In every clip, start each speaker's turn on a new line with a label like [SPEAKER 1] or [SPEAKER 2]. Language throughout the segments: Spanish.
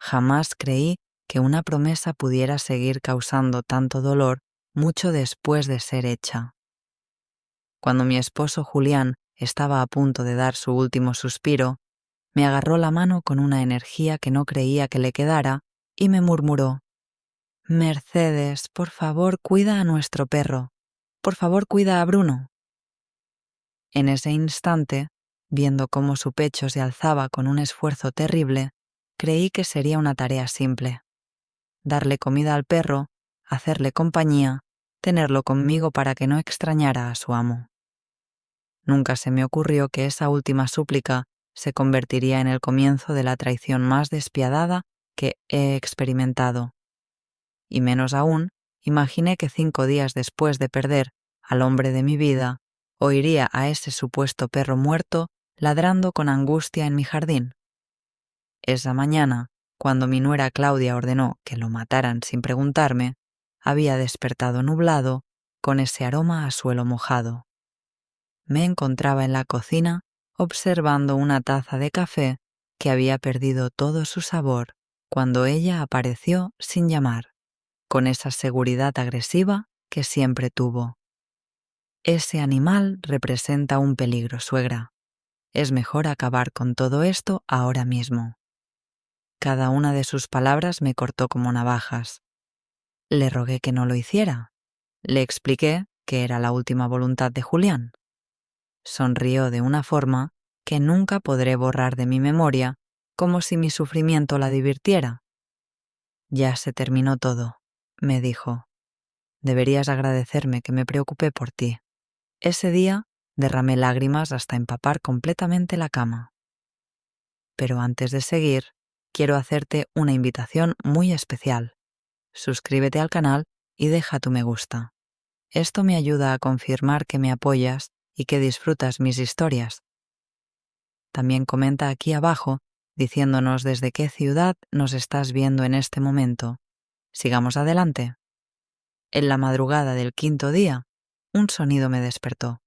[SPEAKER 1] Jamás creí que una promesa pudiera seguir causando tanto dolor mucho después de ser hecha. Cuando mi esposo Julián estaba a punto de dar su último suspiro, me agarró la mano con una energía que no creía que le quedara y me murmuró: «Mercedes, por favor, cuida a nuestro perro. Por favor, cuida a Bruno». En ese instante, viendo cómo su pecho se alzaba con un esfuerzo terrible, creí que sería una tarea simple: darle comida al perro, hacerle compañía, tenerlo conmigo para que no extrañara a su amo. Nunca se me ocurrió que esa última súplica se convertiría en el comienzo de la traición más despiadada que he experimentado. Y menos aún, imaginé que 5 días después de perder al hombre de mi vida, oiría a ese supuesto perro muerto ladrando con angustia en mi jardín. Esa mañana, cuando mi nuera Claudia ordenó que lo mataran sin preguntarme, había despertado nublado, con ese aroma a suelo mojado. Me encontraba en la cocina observando una taza de café que había perdido todo su sabor cuando ella apareció sin llamar, con esa seguridad agresiva que siempre tuvo. «Ese animal representa un peligro, suegra. Es mejor acabar con todo esto ahora mismo». Cada una de sus palabras me cortó como navajas. Le rogué que no lo hiciera. Le expliqué que era la última voluntad de Julián. Sonrió de una forma que nunca podré borrar de mi memoria, como si mi sufrimiento la divirtiera. «Ya se terminó todo», me dijo. «Deberías agradecerme que me preocupé por ti». Ese día derramé lágrimas hasta empapar completamente la cama. Pero antes de seguir, quiero hacerte una invitación muy especial. Suscríbete al canal y deja tu me gusta. Esto me ayuda a confirmar que me apoyas y que disfrutas mis historias. También comenta aquí abajo diciéndonos desde qué ciudad nos estás viendo en este momento. Sigamos adelante. En la madrugada del 5.º día, un sonido me despertó.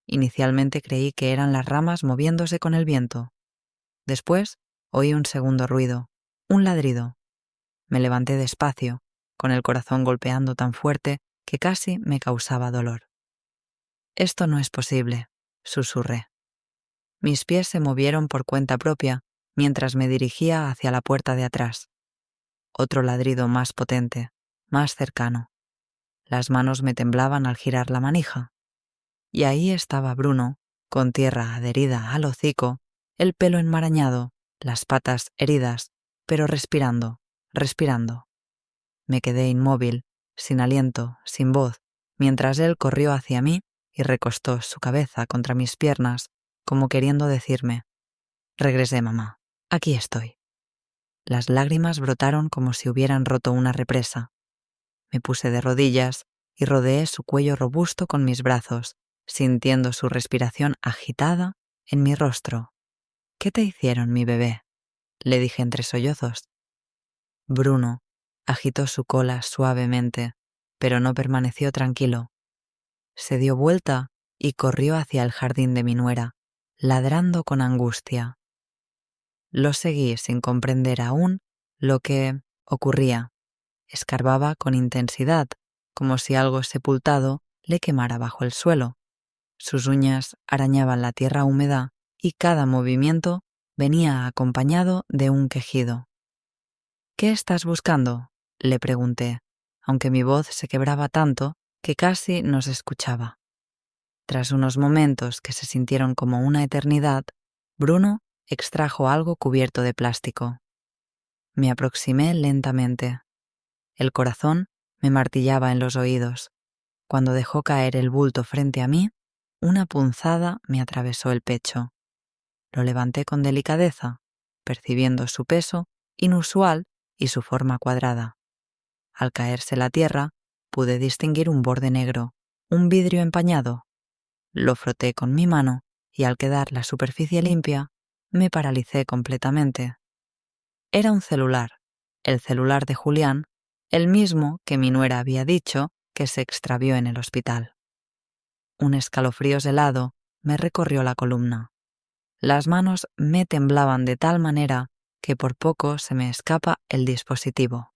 [SPEAKER 1] Inicialmente creí que eran las ramas moviéndose con el viento. Después oí un segundo ruido, un ladrido. Me levanté despacio, con el corazón golpeando tan fuerte que casi me causaba dolor. «Esto no es posible», susurré. Mis pies se movieron por cuenta propia mientras me dirigía hacia la puerta de atrás. Otro ladrido más potente, más cercano. Las manos me temblaban al girar la manija. Y ahí estaba Bruno, con tierra adherida al hocico, el pelo enmarañado, las patas heridas, pero respirando, respirando. Me quedé inmóvil, sin aliento, sin voz, mientras él corrió hacia mí y recostó su cabeza contra mis piernas, como queriendo decirme: «Regresé, mamá, aquí estoy». Las lágrimas brotaron como si hubieran roto una represa. Me puse de rodillas y rodeé su cuello robusto con mis brazos, sintiendo su respiración agitada en mi rostro. «¿Qué te hicieron, mi bebé?», le dije entre sollozos. Bruno agitó su cola suavemente, pero no permaneció tranquilo. Se dio vuelta y corrió hacia el jardín de mi nuera, ladrando con angustia. Lo seguí sin comprender aún lo que ocurría. Escarbaba con intensidad, como si algo sepultado le quemara bajo el suelo. Sus uñas arañaban la tierra húmeda y cada movimiento venía acompañado de un quejido. «¿Qué estás buscando?», le pregunté, aunque mi voz se quebraba tanto que casi no se escuchaba. Tras unos momentos que se sintieron como una eternidad, Bruno extrajo algo cubierto de plástico. Me aproximé lentamente. El corazón me martillaba en los oídos. Cuando dejó caer el bulto frente a mí, una punzada me atravesó el pecho. Lo levanté con delicadeza, percibiendo su peso inusual y su forma cuadrada. Al caerse la tierra, pude distinguir un borde negro, un vidrio empañado. Lo froté con mi mano y al quedar la superficie limpia, me paralicé completamente. Era un celular, el celular de Julián, el mismo que mi nuera había dicho que se extravió en el hospital. Un escalofrío helado me recorrió la columna. Las manos me temblaban de tal manera que por poco se me escapa el dispositivo.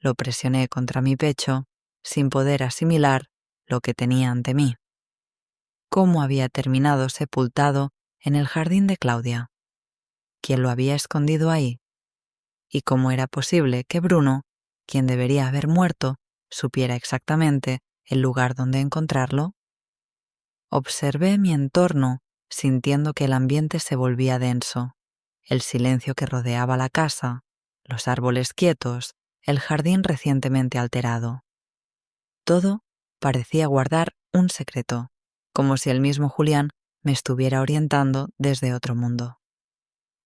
[SPEAKER 1] Lo presioné contra mi pecho sin poder asimilar lo que tenía ante mí. Cómo había terminado sepultado en el jardín de Claudia. ¿Quién lo había escondido ahí? ¿Y cómo era posible que Bruno, quien debería haber muerto, supiera exactamente el lugar donde encontrarlo? Observé mi entorno, sintiendo que el ambiente se volvía denso, el silencio que rodeaba la casa, los árboles quietos, el jardín recientemente alterado. Todo parecía guardar un secreto, como si el mismo Julián me estuviera orientando desde otro mundo.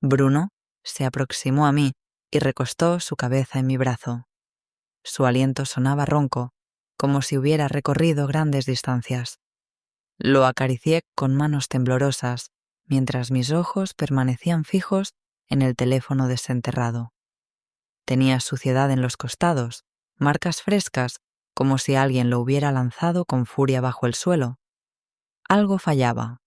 [SPEAKER 1] Bruno se aproximó a mí y recostó su cabeza en mi brazo. Su aliento sonaba ronco, como si hubiera recorrido grandes distancias. Lo acaricié con manos temblorosas, mientras mis ojos permanecían fijos en el teléfono desenterrado. Tenía suciedad en los costados, marcas frescas, como si alguien lo hubiera lanzado con furia bajo el suelo. Algo fallaba,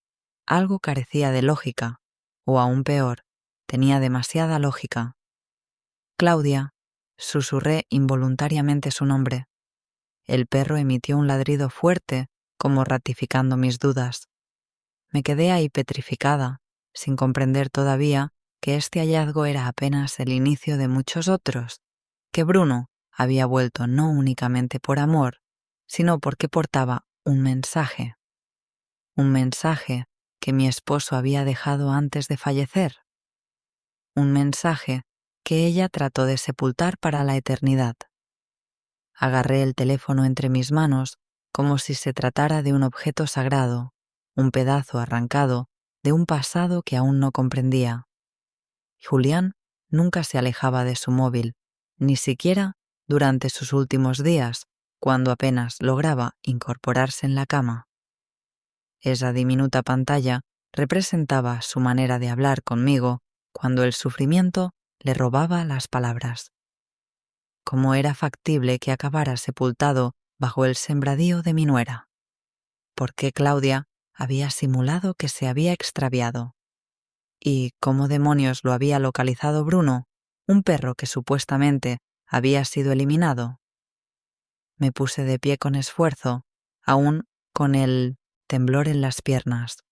[SPEAKER 1] algo carecía de lógica, o aún peor, tenía demasiada lógica. Claudia, susurré involuntariamente su nombre. El perro emitió un ladrido fuerte, como ratificando mis dudas. Me quedé ahí petrificada, sin comprender todavía que este hallazgo era apenas el inicio de muchos otros, que Bruno había vuelto no únicamente por amor, sino porque portaba un mensaje que mi esposo había dejado antes de fallecer, un mensaje que ella trató de sepultar para la eternidad. Agarré el teléfono entre mis manos como si se tratara de un objeto sagrado, un pedazo arrancado de un pasado que aún no comprendía. Julián nunca se alejaba de su móvil, ni siquiera durante sus últimos días, cuando apenas lograba incorporarse en la cama. Esa diminuta pantalla representaba su manera de hablar conmigo cuando el sufrimiento le robaba las palabras. ¿Cómo era factible que acabara sepultado bajo el sembradío de mi nuera? ¿Por qué Claudia había simulado que se había extraviado? ¿Y cómo demonios lo había localizado Bruno, un perro que supuestamente había sido eliminado? Me puse de pie con esfuerzo, aún con el temblor en las piernas.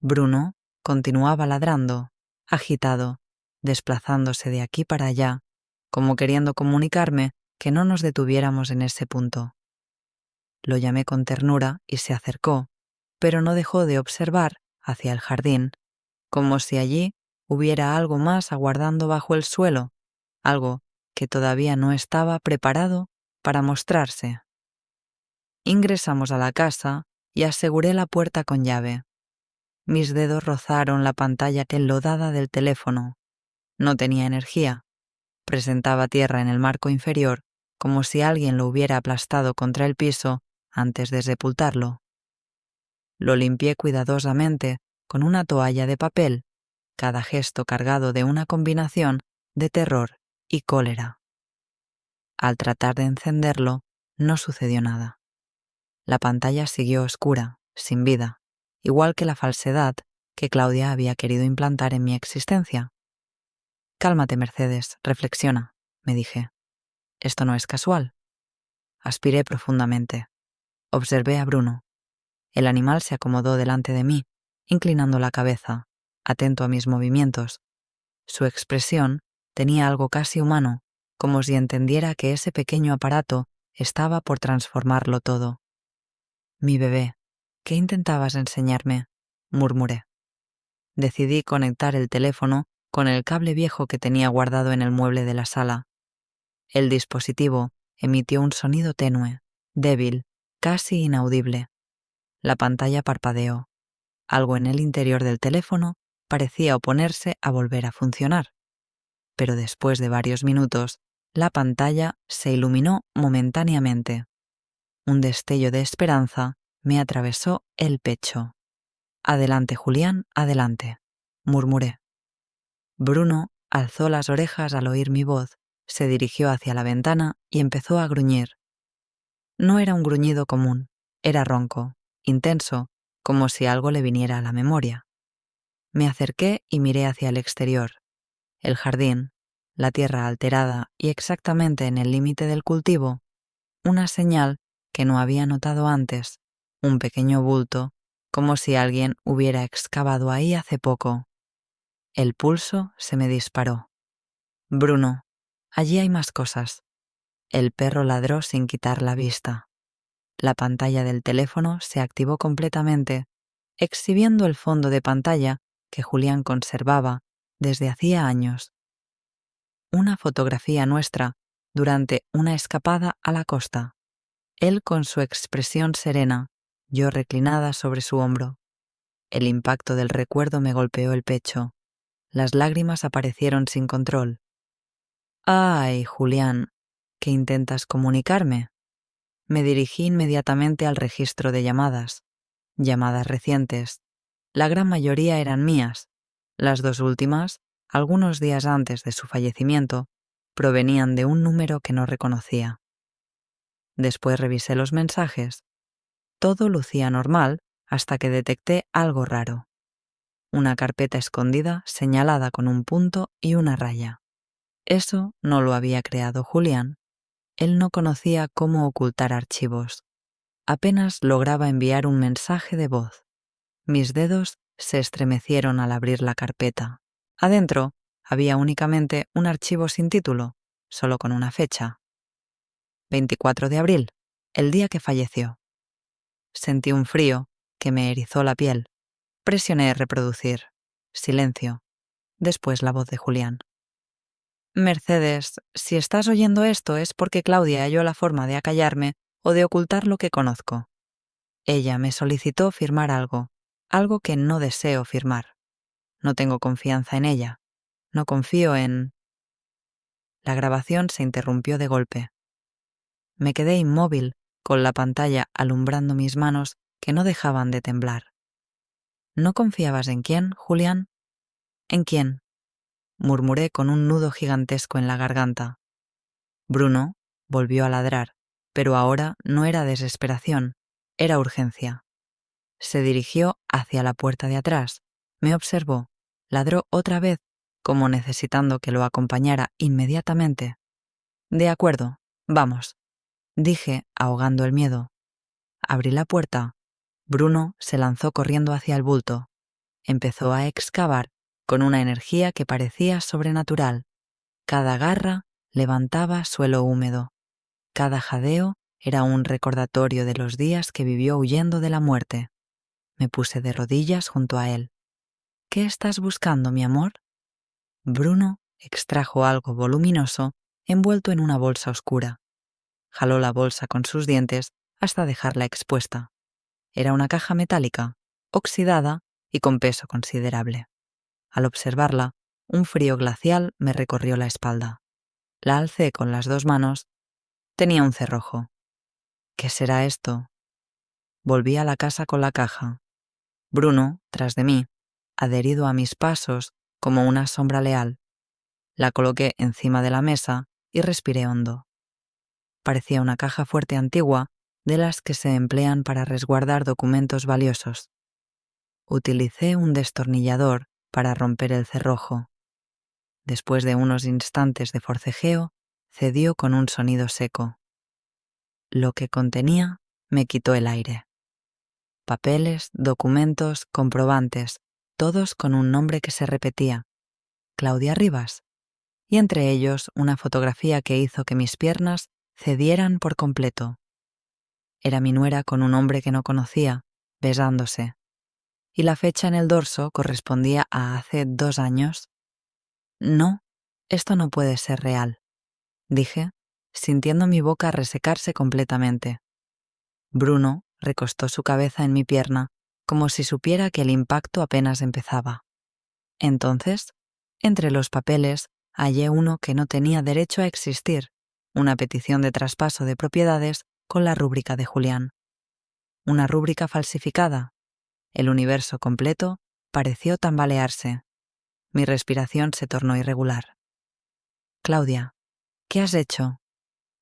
[SPEAKER 1] Bruno continuaba ladrando, agitado, desplazándose de aquí para allá, como queriendo comunicarme que no nos detuviéramos en ese punto. Lo llamé con ternura y se acercó, pero no dejó de observar hacia el jardín, como si allí hubiera algo más aguardando bajo el suelo, algo que todavía no estaba preparado para mostrarse. Ingresamos a la casa y aseguré la puerta con llave. Mis dedos rozaron la pantalla enlodada del teléfono. No tenía energía. Presentaba tierra en el marco inferior, como si alguien lo hubiera aplastado contra el piso antes de sepultarlo. Lo limpié cuidadosamente con una toalla de papel, cada gesto cargado de una combinación de terror y cólera. Al tratar de encenderlo, no sucedió nada. La pantalla siguió oscura, sin vida, igual que la falsedad que Claudia había querido implantar en mi existencia. «Cálmate, Mercedes, reflexiona», me dije. «Esto no es casual». Aspiré profundamente. Observé a Bruno. El animal se acomodó delante de mí, inclinando la cabeza, atento a mis movimientos. Su expresión tenía algo casi humano, como si entendiera que ese pequeño aparato estaba por transformarlo todo. «Mi bebé, ¿qué intentabas enseñarme?», murmuré. Decidí conectar el teléfono con el cable viejo que tenía guardado en el mueble de la sala. El dispositivo emitió un sonido tenue, débil, casi inaudible. La pantalla parpadeó. Algo en el interior del teléfono parecía oponerse a volver a funcionar. Pero después de varios minutos, la pantalla se iluminó momentáneamente. Un destello de esperanza me atravesó el pecho. «Adelante, Julián, adelante», murmuré. Bruno alzó las orejas al oír mi voz, se dirigió hacia la ventana y empezó a gruñir. No era un gruñido común, era ronco, intenso, como si algo le viniera a la memoria. Me acerqué y miré hacia el exterior. El jardín, la tierra alterada y exactamente en el límite del cultivo, una señal que no había notado antes, un pequeño bulto, como si alguien hubiera excavado ahí hace poco. El pulso se me disparó. Bruno, allí hay más cosas. El perro ladró sin quitar la vista. La pantalla del teléfono se activó completamente, exhibiendo el fondo de pantalla que Julián conservaba desde hacía años. Una fotografía nuestra durante una escapada a la costa. Él con su expresión serena, yo reclinada sobre su hombro. El impacto del recuerdo me golpeó el pecho. Las lágrimas aparecieron sin control. «Ay, Julián, ¿qué intentas comunicarme?» Me dirigí inmediatamente al registro de llamadas. Llamadas recientes. La gran mayoría eran mías. Las dos últimas, algunos días antes de su fallecimiento, provenían de un número que no reconocía. Después revisé los mensajes. Todo lucía normal hasta que detecté algo raro. Una carpeta escondida señalada con un punto y una raya. Eso no lo había creado Julián. Él no conocía cómo ocultar archivos. Apenas lograba enviar un mensaje de voz. Mis dedos se estremecieron al abrir la carpeta. Adentro había únicamente un archivo sin título, solo con una fecha. 24 de abril, el día que falleció. Sentí un frío que me erizó la piel. Presioné reproducir. Silencio. Después la voz de Julián. «Mercedes, si estás oyendo esto es porque Claudia halló la forma de acallarme o de ocultar lo que conozco. Ella me solicitó firmar algo que no deseo firmar. No tengo confianza en ella. No confío en...» La grabación se interrumpió de golpe. Me quedé inmóvil, con la pantalla alumbrando mis manos que no dejaban de temblar. «¿No confiabas en quién, Julián?» «¿En quién?», murmuré con un nudo gigantesco en la garganta. Bruno volvió a ladrar, pero ahora no era desesperación, era urgencia. Se dirigió hacia la puerta de atrás, me observó, ladró otra vez, como necesitando que lo acompañara inmediatamente. «De acuerdo, vamos», dije, ahogando el miedo. Abrí la puerta. Bruno se lanzó corriendo hacia el bulto. Empezó a excavar con una energía que parecía sobrenatural. Cada garra levantaba suelo húmedo. Cada jadeo era un recordatorio de los días que vivió huyendo de la muerte. Me puse de rodillas junto a él. «¿Qué estás buscando, mi amor?» Bruno extrajo algo voluminoso envuelto en una bolsa oscura. Jaló la bolsa con sus dientes hasta dejarla expuesta. Era una caja metálica, oxidada y con peso considerable. Al observarla, un frío glacial me recorrió la espalda. La alcé con las dos manos. Tenía un cerrojo. «¿Qué será esto?» Volví a la casa con la caja. Bruno, tras de mí, adherido a mis pasos como una sombra leal. La coloqué encima de la mesa y respiré hondo. Parecía una caja fuerte antigua, de las que se emplean para resguardar documentos valiosos. Utilicé un destornillador para romper el cerrojo. Después de unos instantes de forcejeo, cedió con un sonido seco. Lo que contenía me quitó el aire. Papeles, documentos, comprobantes, todos con un nombre que se repetía: Claudia Rivas, y entre ellos una fotografía que hizo que mis piernas cedieran por completo. Era mi nuera con un hombre que no conocía, besándose, y la fecha en el dorso correspondía a hace 2 años. «No, esto no puede ser real», dije, sintiendo mi boca resecarse completamente. Bruno recostó su cabeza en mi pierna, como si supiera que el impacto apenas empezaba. Entonces, entre los papeles, hallé uno que no tenía derecho a existir, una petición de traspaso de propiedades con la rúbrica de Julián. Una rúbrica falsificada. El universo completo pareció tambalearse. Mi respiración se tornó irregular. «Claudia, ¿qué has hecho?»,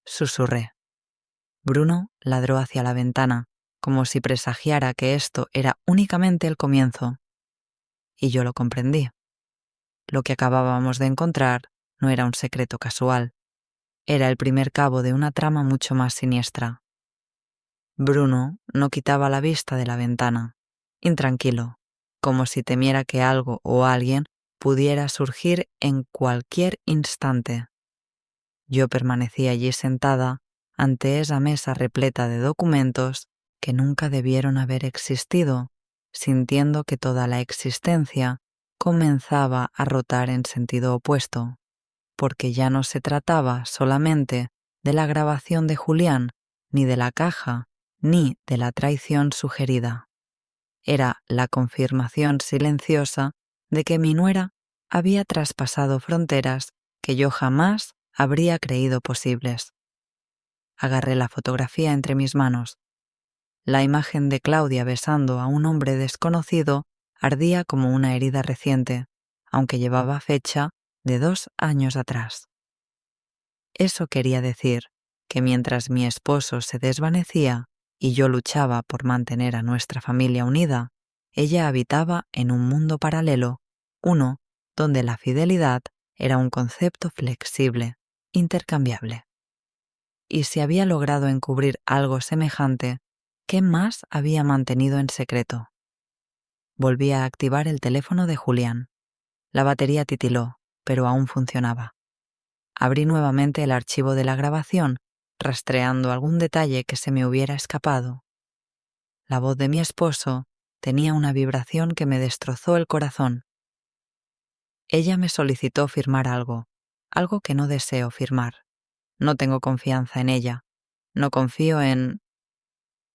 [SPEAKER 1] susurré. Bruno ladró hacia la ventana, como si presagiara que esto era únicamente el comienzo. Y yo lo comprendí. lo que acabábamos de encontrar no era un secreto casual. Era el primer cabo de una trama mucho más siniestra. Bruno no quitaba la vista de la ventana, intranquilo, como si temiera que algo o alguien pudiera surgir en cualquier instante. Yo permanecía allí sentada ante esa mesa repleta de documentos que nunca debieron haber existido, sintiendo que toda la existencia comenzaba a rotar en sentido opuesto, porque ya no se trataba solamente de la grabación de Julián, ni de la caja, ni de la traición sugerida. Era la confirmación silenciosa de que mi nuera había traspasado fronteras que yo jamás habría creído posibles. Agarré la fotografía entre mis manos. La imagen de Claudia besando a un hombre desconocido ardía como una herida reciente, aunque llevaba fecha de 2 años atrás. Eso quería decir que mientras mi esposo se desvanecía y yo luchaba por mantener a nuestra familia unida, ella habitaba en un mundo paralelo, uno donde la fidelidad era un concepto flexible, intercambiable. Y si había logrado encubrir algo semejante, ¿qué más había mantenido en secreto? Volví a activar el teléfono de Julián. La batería titiló, pero aún funcionaba. Abrí nuevamente el archivo de la grabación, rastreando algún detalle que se me hubiera escapado. La voz de mi esposo tenía una vibración que me destrozó el corazón. Ella me solicitó firmar algo que no deseo firmar. No tengo confianza en ella. No confío en...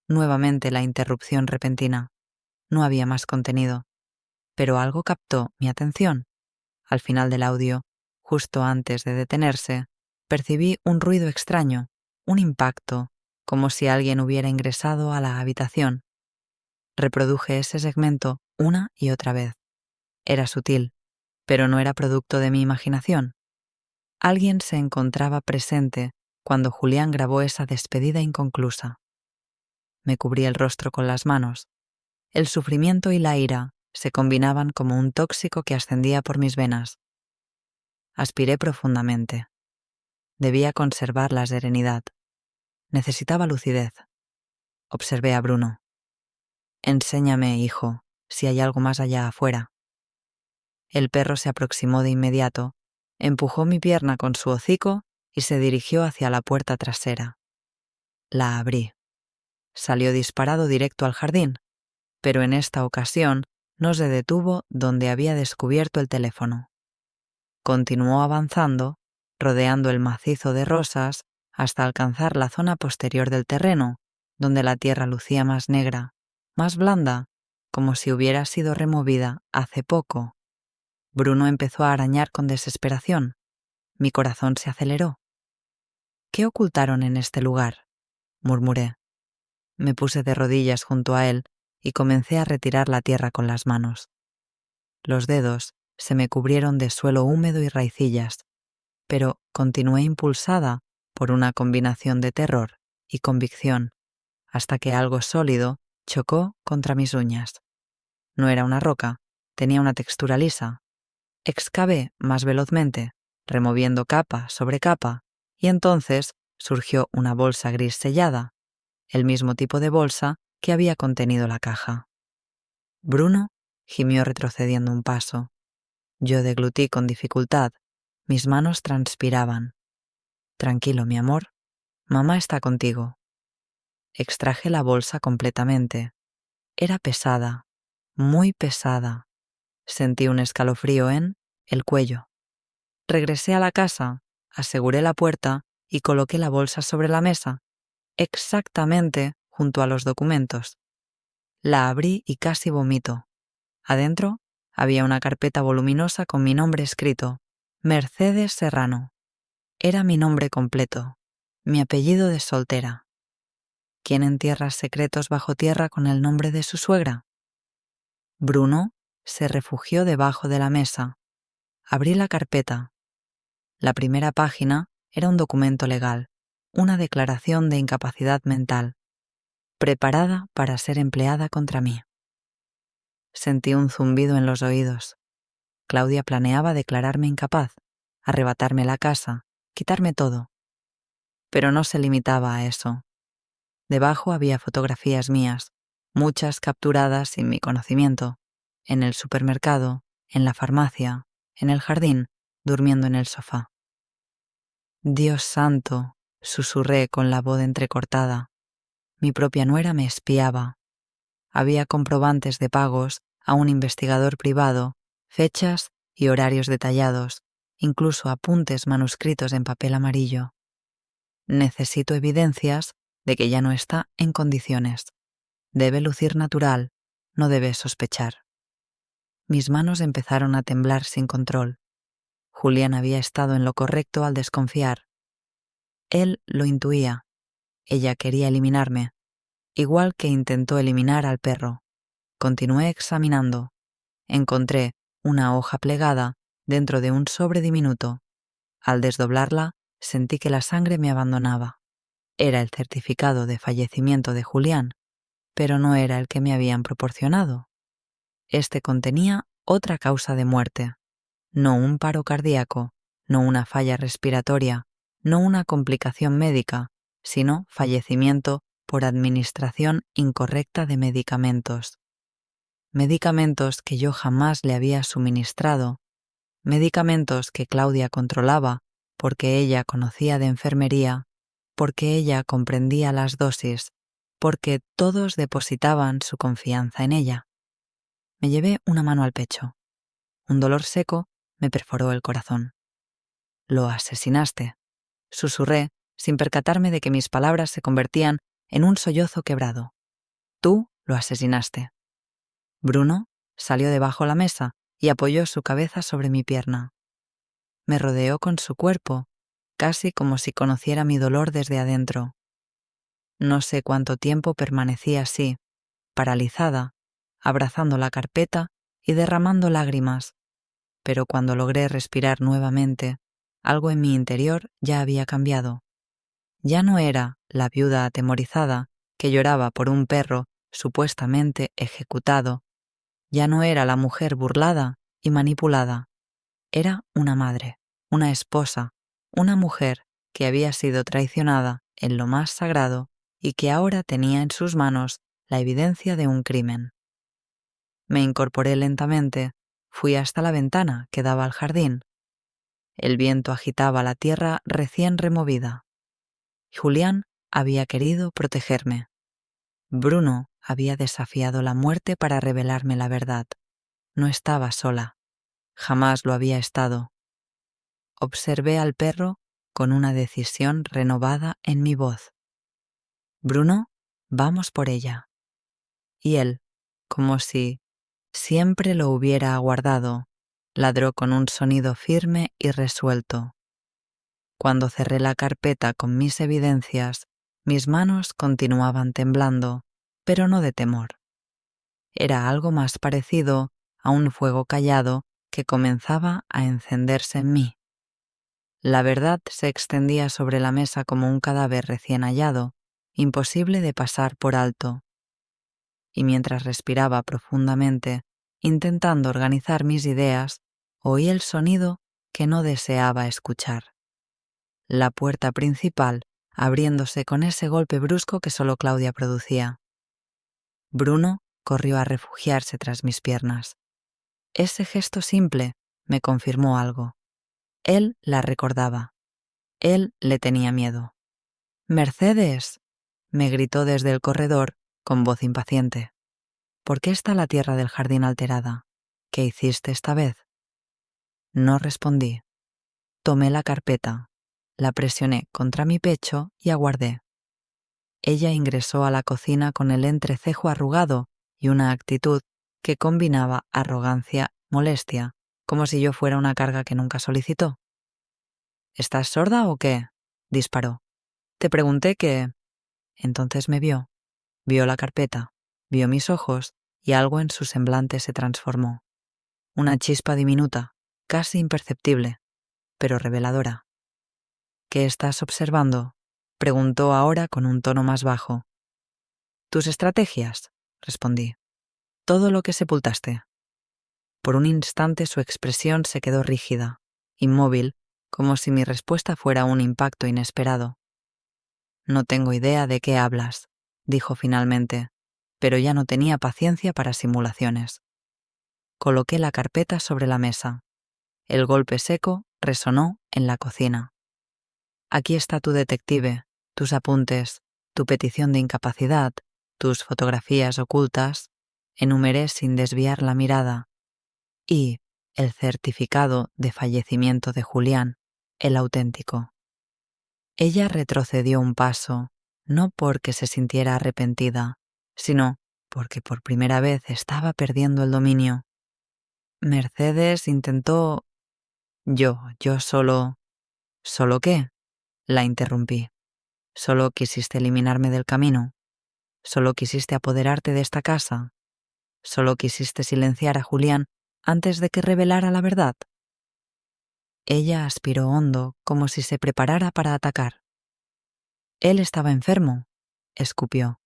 [SPEAKER 1] Nuevamente la interrupción repentina. No había más contenido. Pero algo captó mi atención. Al final del audio, justo antes de detenerse, percibí un ruido extraño, un impacto, como si alguien hubiera ingresado a la habitación. Reproduje ese segmento una y otra vez. Era sutil, pero no era producto de mi imaginación. Alguien se encontraba presente cuando Julián grabó esa despedida inconclusa. Me cubrí el rostro con las manos. El sufrimiento y la ira se combinaban como un tóxico que ascendía por mis venas. Aspiré profundamente. Debía conservar la serenidad. Necesitaba lucidez. Observé a Bruno. «Enséñame, hijo, si hay algo más allá afuera». El perro se aproximó de inmediato, empujó mi pierna con su hocico y se dirigió hacia la puerta trasera. La abrí. Salió disparado directo al jardín, pero en esta ocasión no se detuvo donde había descubierto el teléfono. Continuó avanzando, rodeando el macizo de rosas hasta alcanzar la zona posterior del terreno, donde la tierra lucía más negra, más blanda, como si hubiera sido removida hace poco. Bruno empezó a arañar con desesperación. Mi corazón se aceleró. «¿Qué ocultaron en este lugar?», murmuré. Me puse de rodillas junto a él y comencé a retirar la tierra con las manos. Los dedos se me cubrieron de suelo húmedo y raicillas, pero continué impulsada por una combinación de terror y convicción, hasta que algo sólido chocó contra mis uñas. No era una roca, tenía una textura lisa. Excavé más velozmente, removiendo capa sobre capa, y entonces surgió una bolsa gris sellada, el mismo tipo de bolsa que había contenido la caja. Bruno gimió retrocediendo un paso. Yo deglutí con dificultad. Mis manos transpiraban. «Tranquilo, mi amor. Mamá está contigo». Extraje la bolsa completamente. Era pesada, muy pesada. Sentí un escalofrío en el cuello. Regresé a la casa, aseguré la puerta y coloqué la bolsa sobre la mesa, exactamente junto a los documentos. La abrí y casi vomito. Adentro había una carpeta voluminosa con mi nombre escrito, Mercedes Serrano. Era mi nombre completo, mi apellido de soltera. ¿Quién entierra secretos bajo tierra con el nombre de su suegra? Bruno se refugió debajo de la mesa. Abrí la carpeta. La primera página era un documento legal, una declaración de incapacidad mental, preparada para ser empleada contra mí. Sentí un zumbido en los oídos. Claudia planeaba declararme incapaz, arrebatarme la casa, quitarme todo. Pero no se limitaba a eso. Debajo había fotografías mías, muchas capturadas sin mi conocimiento, en el supermercado, en la farmacia, en el jardín, durmiendo en el sofá. Dios santo, susurré con la voz entrecortada. Mi propia nuera me espiaba. Había comprobantes de pagos a un investigador privado, fechas y horarios detallados, incluso apuntes manuscritos en papel amarillo. Necesito evidencias de que ya no está en condiciones. Debe lucir natural, no debe sospechar. Mis manos empezaron a temblar sin control. Julián había estado en lo correcto al desconfiar. Él lo intuía. Ella quería eliminarme, igual que intentó eliminar al perro. Continué examinando. Encontré una hoja plegada dentro de un sobre diminuto. Al desdoblarla, sentí que la sangre me abandonaba. Era el certificado de fallecimiento de Julián, pero no era el que me habían proporcionado. Este contenía otra causa de muerte. No un paro cardíaco, no una falla respiratoria, no una complicación médica, sino fallecimiento por administración incorrecta de medicamentos. Medicamentos que yo jamás le había suministrado, medicamentos que Claudia controlaba porque ella conocía de enfermería, porque ella comprendía las dosis, porque todos depositaban su confianza en ella. Me llevé una mano al pecho. Un dolor seco me perforó el corazón. «Lo asesinaste», susurré, sin percatarme de que mis palabras se convertían en un sollozo quebrado. «Tú lo asesinaste». Bruno salió debajo la mesa y apoyó su cabeza sobre mi pierna. Me rodeó con su cuerpo, casi como si conociera mi dolor desde adentro. No sé cuánto tiempo permanecí así, paralizada, abrazando la carpeta y derramando lágrimas, pero cuando logré respirar nuevamente, algo en mi interior ya había cambiado. Ya no era la viuda atemorizada que lloraba por un perro supuestamente ejecutado. Ya no era la mujer burlada y manipulada. Era una madre, una esposa, una mujer que había sido traicionada en lo más sagrado y que ahora tenía en sus manos la evidencia de un crimen. Me incorporé lentamente, fui hasta la ventana que daba al jardín. El viento agitaba la tierra recién removida. Julián había querido protegerme. Bruno había desafiado la muerte para revelarme la verdad. No estaba sola. Jamás lo había estado. Observé al perro con una decisión renovada en mi voz. «Bruno, vamos por ella». Y él, como si siempre lo hubiera aguardado, ladró con un sonido firme y resuelto. Cuando cerré la carpeta con mis evidencias, mis manos continuaban temblando, pero no de temor. Era algo más parecido a un fuego callado que comenzaba a encenderse en mí. La verdad se extendía sobre la mesa como un cadáver recién hallado, imposible de pasar por alto. Y mientras respiraba profundamente, intentando organizar mis ideas, oí el sonido que no deseaba escuchar. La puerta principal abriéndose con ese golpe brusco que solo Claudia producía. Bruno corrió a refugiarse tras mis piernas. Ese gesto simple me confirmó algo. Él la recordaba. Él le tenía miedo. «¡Mercedes!», me gritó desde el corredor con voz impaciente. «¿Por qué está la tierra del jardín alterada? ¿Qué hiciste esta vez?». No respondí. Tomé la carpeta, la presioné contra mi pecho y aguardé. Ella ingresó a la cocina con el entrecejo arrugado y una actitud que combinaba arrogancia, molestia, como si yo fuera una carga que nunca solicitó. «¿Estás sorda o qué?», disparó. «Te pregunté qué». Entonces me vio la carpeta, vio mis ojos y algo en su semblante se transformó. Una chispa diminuta, casi imperceptible, pero reveladora. «¿Qué estás observando?», preguntó ahora con un tono más bajo. «Tus estrategias», respondí. «Todo lo que sepultaste». Por un instante su expresión se quedó rígida, inmóvil, como si mi respuesta fuera un impacto inesperado. «No tengo idea de qué hablas», dijo finalmente, pero ya no tenía paciencia para simulaciones. Coloqué la carpeta sobre la mesa. El golpe seco resonó en la cocina. «Aquí está tu detective, tus apuntes, tu petición de incapacidad, tus fotografías ocultas», enumeré sin desviar la mirada, «y el certificado de fallecimiento de Julián, el auténtico». Ella retrocedió un paso, no porque se sintiera arrepentida, sino porque por primera vez estaba perdiendo el dominio. Mercedes intentó... Yo solo... ¿Solo qué? La interrumpí. ¿Solo quisiste eliminarme del camino? ¿Solo quisiste apoderarte de esta casa? ¿Solo quisiste silenciar a Julián antes de que revelara la verdad? Ella aspiró hondo, como si se preparara para atacar. Él estaba enfermo, escupió.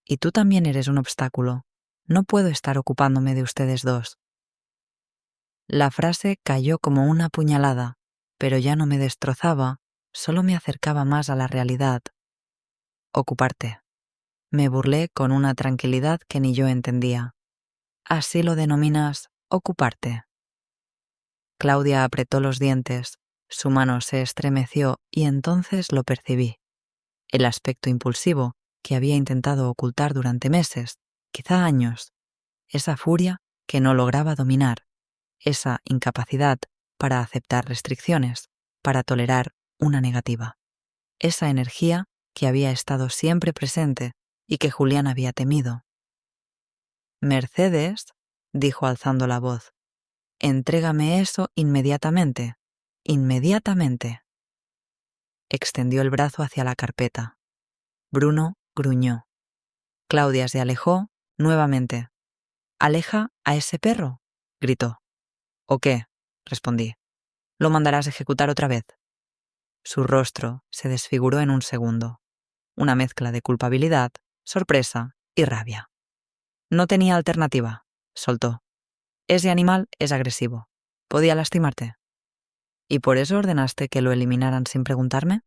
[SPEAKER 1] Y tú también eres un obstáculo. No puedo estar ocupándome de ustedes dos. La frase cayó como una puñalada, pero ya no me destrozaba, solo me acercaba más a la realidad. Ocuparte. Me burlé con una tranquilidad que ni yo entendía. ¿Así lo denominas ocuparte? Claudia apretó los dientes, su mano se estremeció y entonces lo percibí. El aspecto impulsivo que había intentado ocultar durante meses, quizá años, esa furia que no lograba dominar, esa incapacidad para aceptar restricciones, para tolerar una negativa, esa energía que había estado siempre presente y que Julián había temido. «Mercedes», dijo alzando la voz, «entrégame eso inmediatamente, inmediatamente». Extendió el brazo hacia la carpeta. Bruno gruñó. Claudia se alejó nuevamente. «¡Aleja a ese perro!», gritó. «¿O qué?», respondí. «¿Lo mandarás ejecutar otra vez?». Su rostro se desfiguró en un segundo. Una mezcla de culpabilidad, sorpresa y rabia. «No tenía alternativa», soltó. «Ese animal es agresivo. Podía lastimarte». «¿Y por eso ordenaste que lo eliminaran sin preguntarme?»,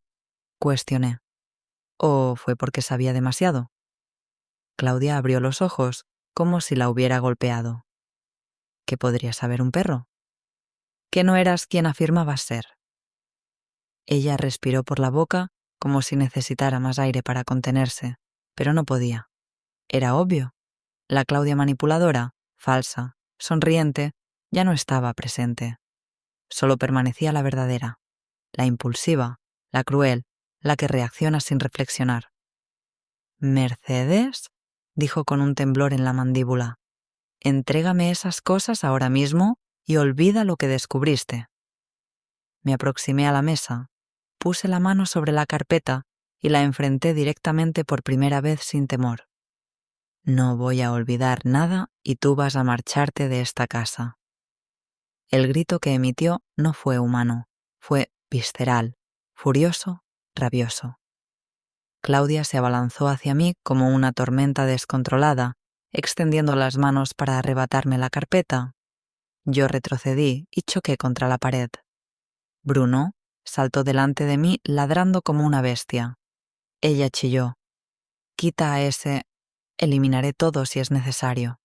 [SPEAKER 1] cuestioné. «¿O fue porque sabía demasiado?». Claudia abrió los ojos como si la hubiera golpeado. ¿Qué podría saber un perro? Que no eras quien afirmabas ser. Ella respiró por la boca como si necesitara más aire para contenerse, pero no podía. Era obvio. La Claudia manipuladora, falsa, sonriente, ya no estaba presente. Solo permanecía la verdadera, la impulsiva, la cruel, la que reacciona sin reflexionar. «¿Mercedes?», dijo con un temblor en la mandíbula. «Entrégame esas cosas ahora mismo y olvida lo que descubriste». Me aproximé a la mesa, puse la mano sobre la carpeta y la enfrenté directamente por primera vez sin temor. «No voy a olvidar nada y tú vas a marcharte de esta casa». El grito que emitió no fue humano, fue visceral, furioso, rabioso. Claudia se abalanzó hacia mí como una tormenta descontrolada, extendiendo las manos para arrebatarme la carpeta. Yo retrocedí y choqué contra la pared. Bruno saltó delante de mí ladrando como una bestia. Ella chilló. «Quita a ese... eliminaré todo si es necesario».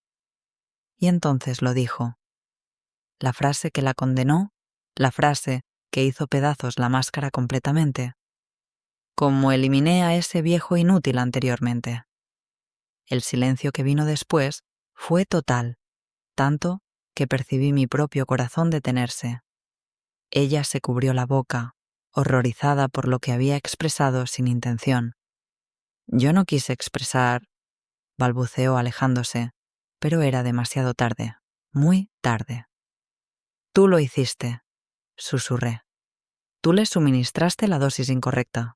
[SPEAKER 1] Y entonces lo dijo. La frase que la condenó, la frase que hizo pedazos la máscara completamente. Como eliminé a ese viejo inútil anteriormente. El silencio que vino después fue total, tanto que percibí mi propio corazón detenerse. Ella se cubrió la boca, horrorizada por lo que había expresado sin intención. «Yo no quise expresar», balbuceó alejándose, pero era demasiado tarde, muy tarde. «Tú lo hiciste», susurré. «Tú le suministraste la dosis incorrecta.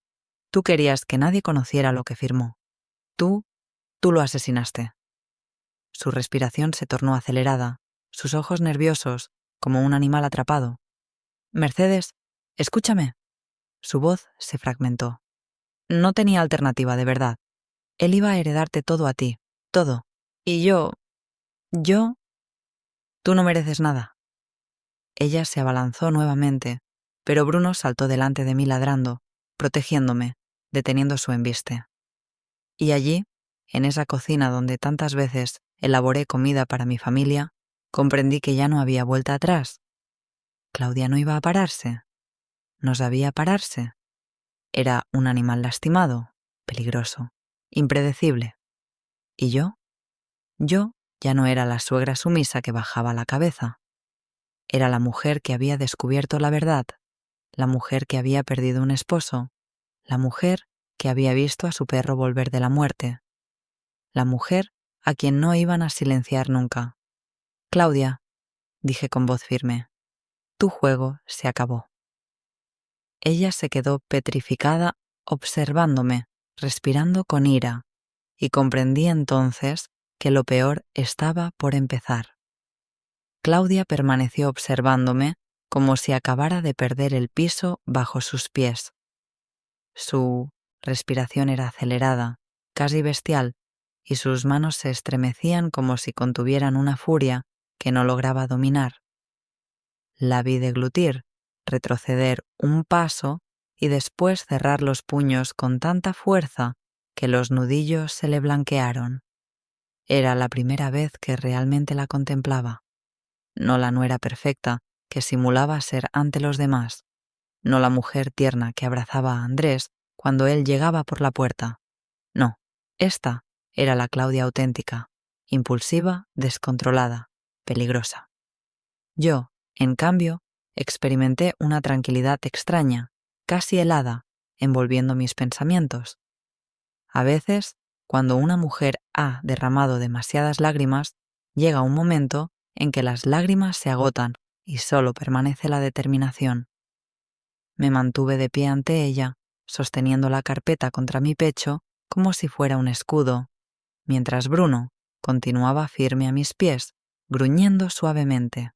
[SPEAKER 1] Tú querías que nadie conociera lo que firmó. Tú lo asesinaste». Su respiración se tornó acelerada, sus ojos nerviosos, como un animal atrapado. «Mercedes, escúchame». Su voz se fragmentó. «No tenía alternativa, de verdad. Él iba a heredarte todo a ti, todo. Y yo... Tú no mereces nada. Ella se abalanzó nuevamente, pero Bruno saltó delante de mí ladrando, protegiéndome, deteniendo su embiste. Y allí, en esa cocina donde tantas veces elaboré comida para mi familia, comprendí que ya no había vuelta atrás. Claudia no iba a pararse. No sabía pararse. Era un animal lastimado, peligroso, impredecible. ¿Y yo? Yo ya no era la suegra sumisa que bajaba la cabeza. Era la mujer que había descubierto la verdad, la mujer que había perdido un esposo, la mujer que había visto a su perro volver de la muerte, la mujer a quien no iban a silenciar nunca. Claudia, dije con voz firme, tu juego se acabó. Ella se quedó petrificada observándome, respirando con ira, y comprendí entonces que lo peor estaba por empezar. Claudia permaneció observándome como si acabara de perder el piso bajo sus pies. Su respiración era acelerada, casi bestial, y sus manos se estremecían como si contuvieran una furia que no lograba dominar. La vi deglutir, retroceder un paso y después cerrar los puños con tanta fuerza que los nudillos se le blanquearon. Era la primera vez que realmente la contemplaba. No la nuera perfecta que simulaba ser ante los demás, no la mujer tierna que abrazaba a Andrés cuando él llegaba por la puerta. No, esta era la Claudia auténtica, impulsiva, descontrolada, peligrosa. Yo, en cambio, experimenté una tranquilidad extraña, casi helada, envolviendo mis pensamientos. A veces, cuando una mujer ha derramado demasiadas lágrimas, llega un momento en que las lágrimas se agotan y solo permanece la determinación. Me mantuve de pie ante ella, sosteniendo la carpeta contra mi pecho como si fuera un escudo, mientras Bruno continuaba firme a mis pies, gruñendo suavemente.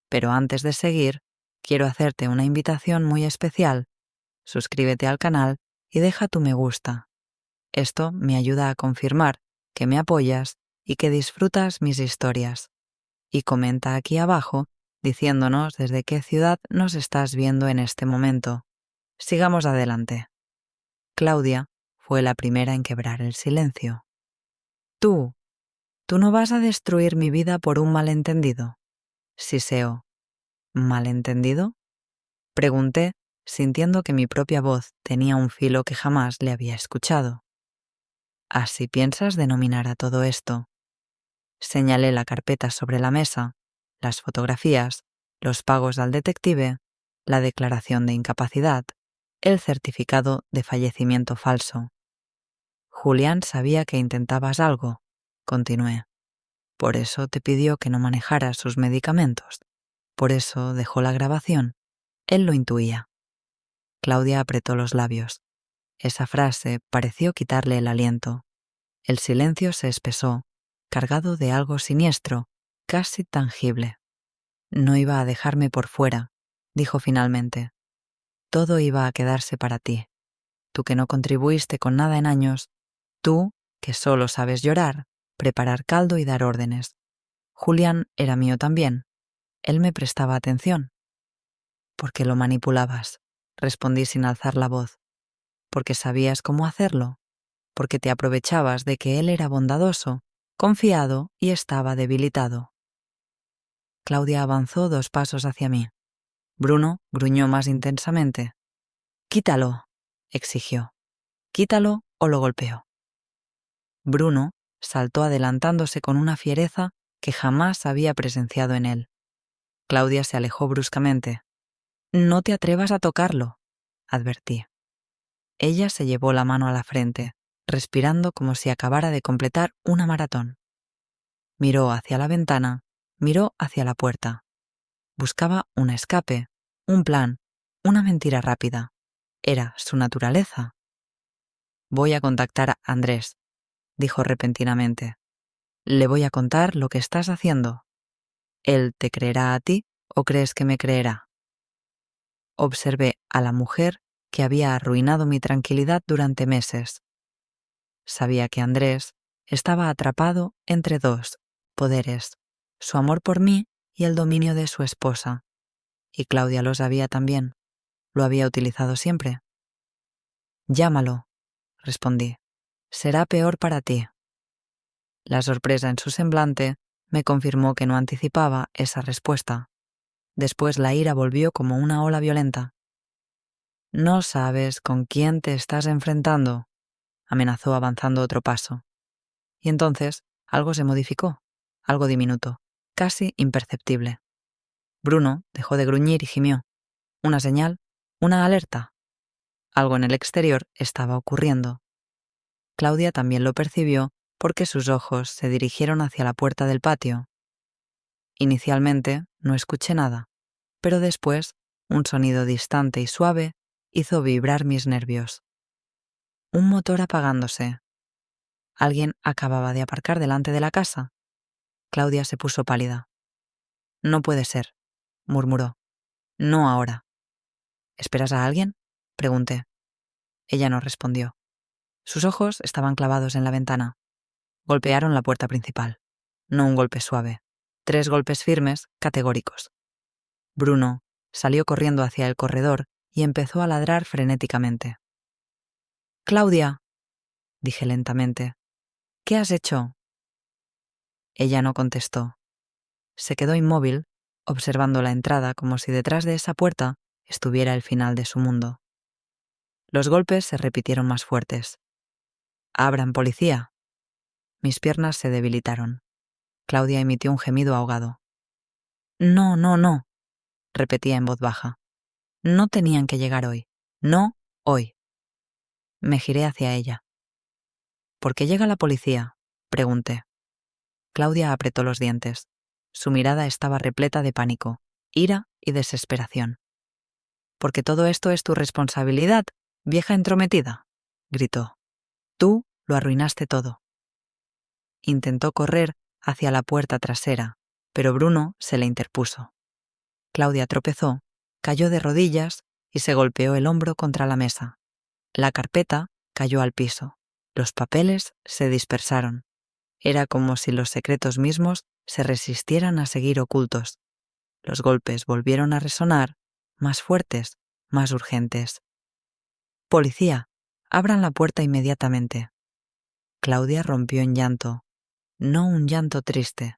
[SPEAKER 1] Pero antes de seguir, quiero hacerte una invitación muy especial. Suscríbete al canal y deja tu me gusta. Esto me ayuda a confirmar que me apoyas y que disfrutas mis historias. Y comenta aquí abajo diciéndonos desde qué ciudad nos estás viendo en este momento. Sigamos adelante. Claudia fue la primera en quebrar el silencio. Tú no vas a destruir mi vida por un malentendido. Siseo. ¿Malentendido? Pregunté, sintiendo que mi propia voz tenía un filo que jamás le había escuchado. ¿Así piensas denominar a todo esto? Señalé la carpeta sobre la mesa, las fotografías, los pagos al detective, la declaración de incapacidad, el certificado de fallecimiento falso. Julián sabía que intentabas algo, continué. Por eso te pidió que no manejaras sus medicamentos. Por eso dejó la grabación. Él lo intuía. Claudia apretó los labios. Esa frase pareció quitarle el aliento. El silencio se espesó, cargado de algo siniestro, casi tangible. No iba a dejarme por fuera, dijo finalmente. Todo iba a quedarse para ti. Tú que no contribuiste con nada en años, tú que solo sabes llorar, preparar caldo y dar órdenes. Julián era mío también. Él me prestaba atención. ¿Por qué lo manipulabas? Respondí sin alzar la voz. Porque sabías cómo hacerlo. Porque te aprovechabas de que él era bondadoso, confiado y estaba debilitado. Claudia avanzó 2 pasos hacia mí. Bruno gruñó más intensamente. «Quítalo», exigió. «Quítalo o lo golpeo». Bruno saltó adelantándose con una fiereza que jamás había presenciado en él. Claudia se alejó bruscamente. «No te atrevas a tocarlo», advertí. Ella se llevó la mano a la frente, respirando como si acabara de completar una maratón. Miró hacia la ventana, miró hacia la puerta. Buscaba un escape, un plan, una mentira rápida. Era su naturaleza. «Voy a contactar a Andrés», dijo repentinamente. «Le voy a contar lo que estás haciendo. ¿Él te creerá a ti o crees que me creerá?» Observé a la mujer que había arruinado mi tranquilidad durante meses. Sabía que Andrés estaba atrapado entre 2 poderes, su amor por mí y el dominio de su esposa. Y Claudia lo sabía también. Lo había utilizado siempre. Llámalo, respondí. Será peor para ti. La sorpresa en su semblante me confirmó que no anticipaba esa respuesta. Después la ira volvió como una ola violenta. No sabes con quién te estás enfrentando, amenazó avanzando otro paso. Y entonces algo se modificó, algo diminuto, casi imperceptible. Bruno dejó de gruñir y gimió. Una señal, una alerta. Algo en el exterior estaba ocurriendo. Claudia también lo percibió porque sus ojos se dirigieron hacia la puerta del patio. Inicialmente no escuché nada, pero después un sonido distante y suave hizo vibrar mis nervios. Un motor apagándose. Alguien acababa de aparcar delante de la casa. Claudia se puso pálida. No puede ser, murmuró. No ahora. ¿Esperas a alguien?, pregunté. Ella no respondió. Sus ojos estaban clavados en la ventana. Golpearon la puerta principal. No un golpe suave. 3 golpes firmes, categóricos. Bruno salió corriendo hacia el corredor y empezó a ladrar frenéticamente. «Claudia», dije lentamente, «¿qué has hecho?» Ella no contestó. Se quedó inmóvil, observando la entrada como si detrás de esa puerta estuviera el final de su mundo. Los golpes se repitieron más fuertes. «¡Abran, policía!». Mis piernas se debilitaron. Claudia emitió un gemido ahogado. «No, no, no», repetía en voz baja. «No tenían que llegar hoy. No hoy». Me giré hacia ella. «¿Por qué llega la policía?», pregunté. Claudia apretó los dientes. Su mirada estaba repleta de pánico, ira y desesperación. «Porque todo esto es tu responsabilidad, vieja entrometida», gritó. «Tú lo arruinaste todo». Intentó correr hacia la puerta trasera, pero Bruno se le interpuso. Claudia tropezó, cayó de rodillas y se golpeó el hombro contra la mesa. La carpeta cayó al piso. Los papeles se dispersaron. Era como si los secretos mismos se resistieran a seguir ocultos. Los golpes volvieron a resonar, más fuertes, más urgentes. «Policía, abran la puerta inmediatamente». Claudia rompió en llanto. No un llanto triste.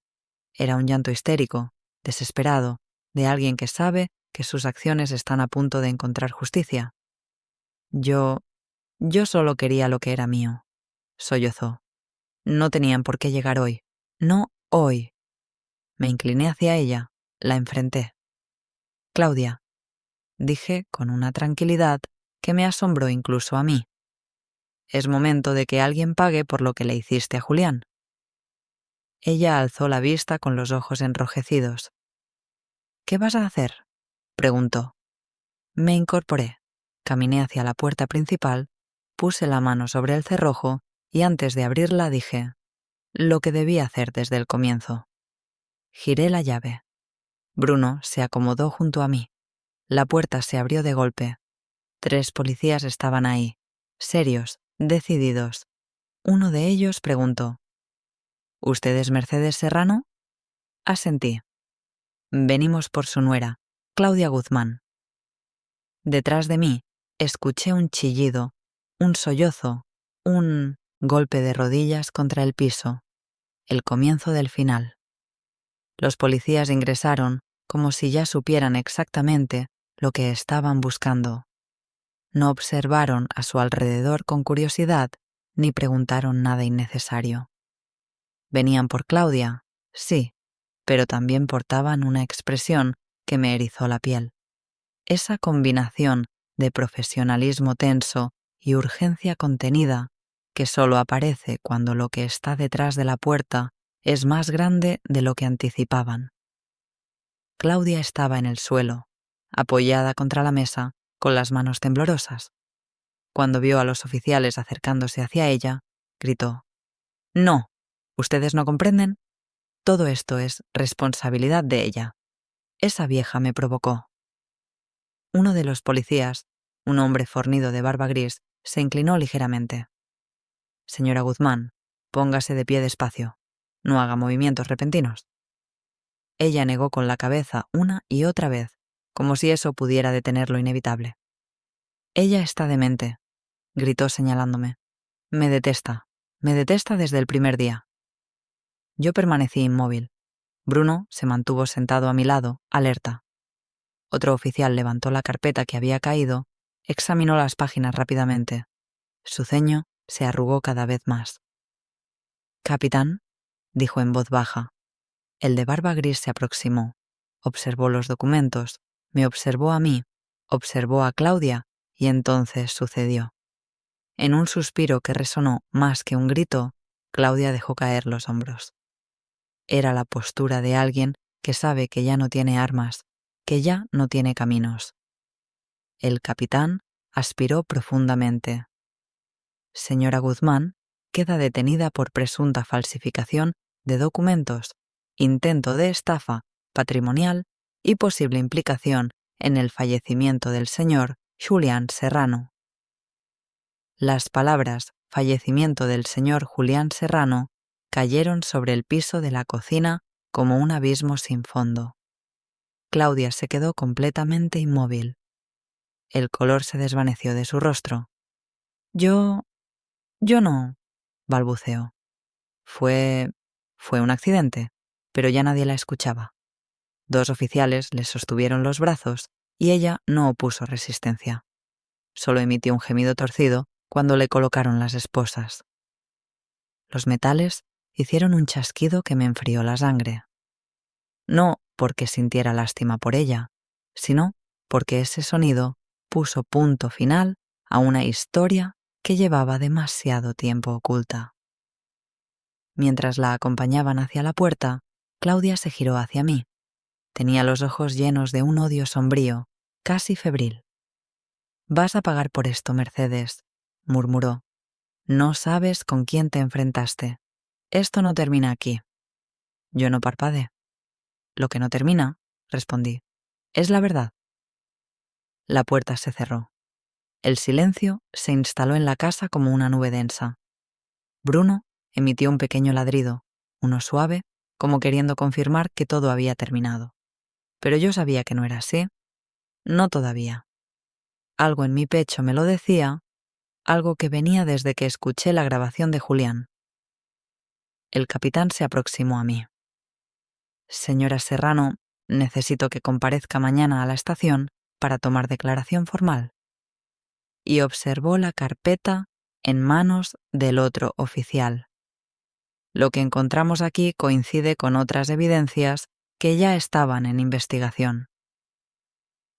[SPEAKER 1] Era un llanto histérico, desesperado, de alguien que sabe que sus acciones están a punto de encontrar justicia. Yo solo quería lo que era mío, sollozó. No tenían por qué llegar hoy. No hoy. Me incliné hacia ella, la enfrenté. «Claudia», dije con una tranquilidad que me asombró incluso a mí. «Es momento de que alguien pague por lo que le hiciste a Julián». Ella alzó la vista con los ojos enrojecidos. «¿Qué vas a hacer?», preguntó. Me incorporé, caminé hacia la puerta principal, puse la mano sobre el cerrojo y antes de abrirla dije lo que debía hacer desde el comienzo. Giré la llave. Bruno se acomodó junto a mí. La puerta se abrió de golpe. 3 policías estaban ahí, serios, decididos. Uno de ellos preguntó: «¿Usted es Mercedes Serrano?». Asentí. «Venimos por su nuera, Claudia Guzmán». Detrás de mí escuché un chillido, un sollozo, un golpe de rodillas contra el piso, el comienzo del final. Los policías ingresaron como si ya supieran exactamente lo que estaban buscando. No observaron a su alrededor con curiosidad ni preguntaron nada innecesario. Venían por Claudia, sí, pero también portaban una expresión que me erizó la piel. Esa combinación de profesionalismo tenso y urgencia contenida que solo aparece cuando lo que está detrás de la puerta es más grande de lo que anticipaban. Claudia estaba en el suelo, apoyada contra la mesa, con las manos temblorosas. Cuando vio a los oficiales acercándose hacia ella, gritó: «No, ¿ustedes no comprenden? Todo esto es responsabilidad de ella. Esa vieja me provocó». Uno de los policías, un hombre fornido de barba gris, se inclinó ligeramente. «Señora Guzmán, póngase de pie despacio. No haga movimientos repentinos». Ella negó con la cabeza una y otra vez, como si eso pudiera detener lo inevitable. «Ella está demente», gritó señalándome. Me detesta desde el primer día». Yo permanecí inmóvil. Bruno se mantuvo sentado a mi lado, alerta. Otro oficial levantó la carpeta que había caído, examinó las páginas rápidamente. Su ceño se arrugó cada vez más. «Capitán», dijo en voz baja. El de barba gris se aproximó, observó los documentos, me observó a mí, observó a Claudia y entonces sucedió. En un suspiro que resonó más que un grito, Claudia dejó caer los hombros. Era la postura de alguien que sabe que ya no tiene armas, que ya no tiene caminos. El capitán aspiró profundamente. «Señora Guzmán queda detenida por presunta falsificación de documentos, intento de estafa patrimonial y posible implicación en el fallecimiento del señor Julián Serrano». Las palabras «fallecimiento del señor Julián Serrano» cayeron sobre el piso de la cocina como un abismo sin fondo. Claudia se quedó completamente inmóvil. El color se desvaneció de su rostro. Yo no, balbuceó. Fue un accidente, pero ya nadie la escuchaba. 2 oficiales le sostuvieron los brazos y ella no opuso resistencia. Solo emitió un gemido torcido cuando le colocaron las esposas. Los metales hicieron un chasquido que me enfrió la sangre. No porque sintiera lástima por ella, sino porque ese sonido puso punto final a una historia que llevaba demasiado tiempo oculta. Mientras la acompañaban hacia la puerta, Claudia se giró hacia mí. Tenía los ojos llenos de un odio sombrío, casi febril. «Vas a pagar por esto, Mercedes», murmuró. «No sabes con quién te enfrentaste. Esto no termina aquí». Yo no parpadeé. «Lo que no termina», respondí, «es la verdad». La puerta se cerró. El silencio se instaló en la casa como una nube densa. Bruno emitió un pequeño ladrido, uno suave, como queriendo confirmar que todo había terminado. Pero yo sabía que no era así. No todavía. Algo en mi pecho me lo decía, algo que venía desde que escuché la grabación de Julián. El capitán se aproximó a mí. «Señora Serrano, necesito que comparezca mañana a la estación para tomar declaración formal». Y observó la carpeta en manos del otro oficial. «Lo que encontramos aquí coincide con otras evidencias que ya estaban en investigación».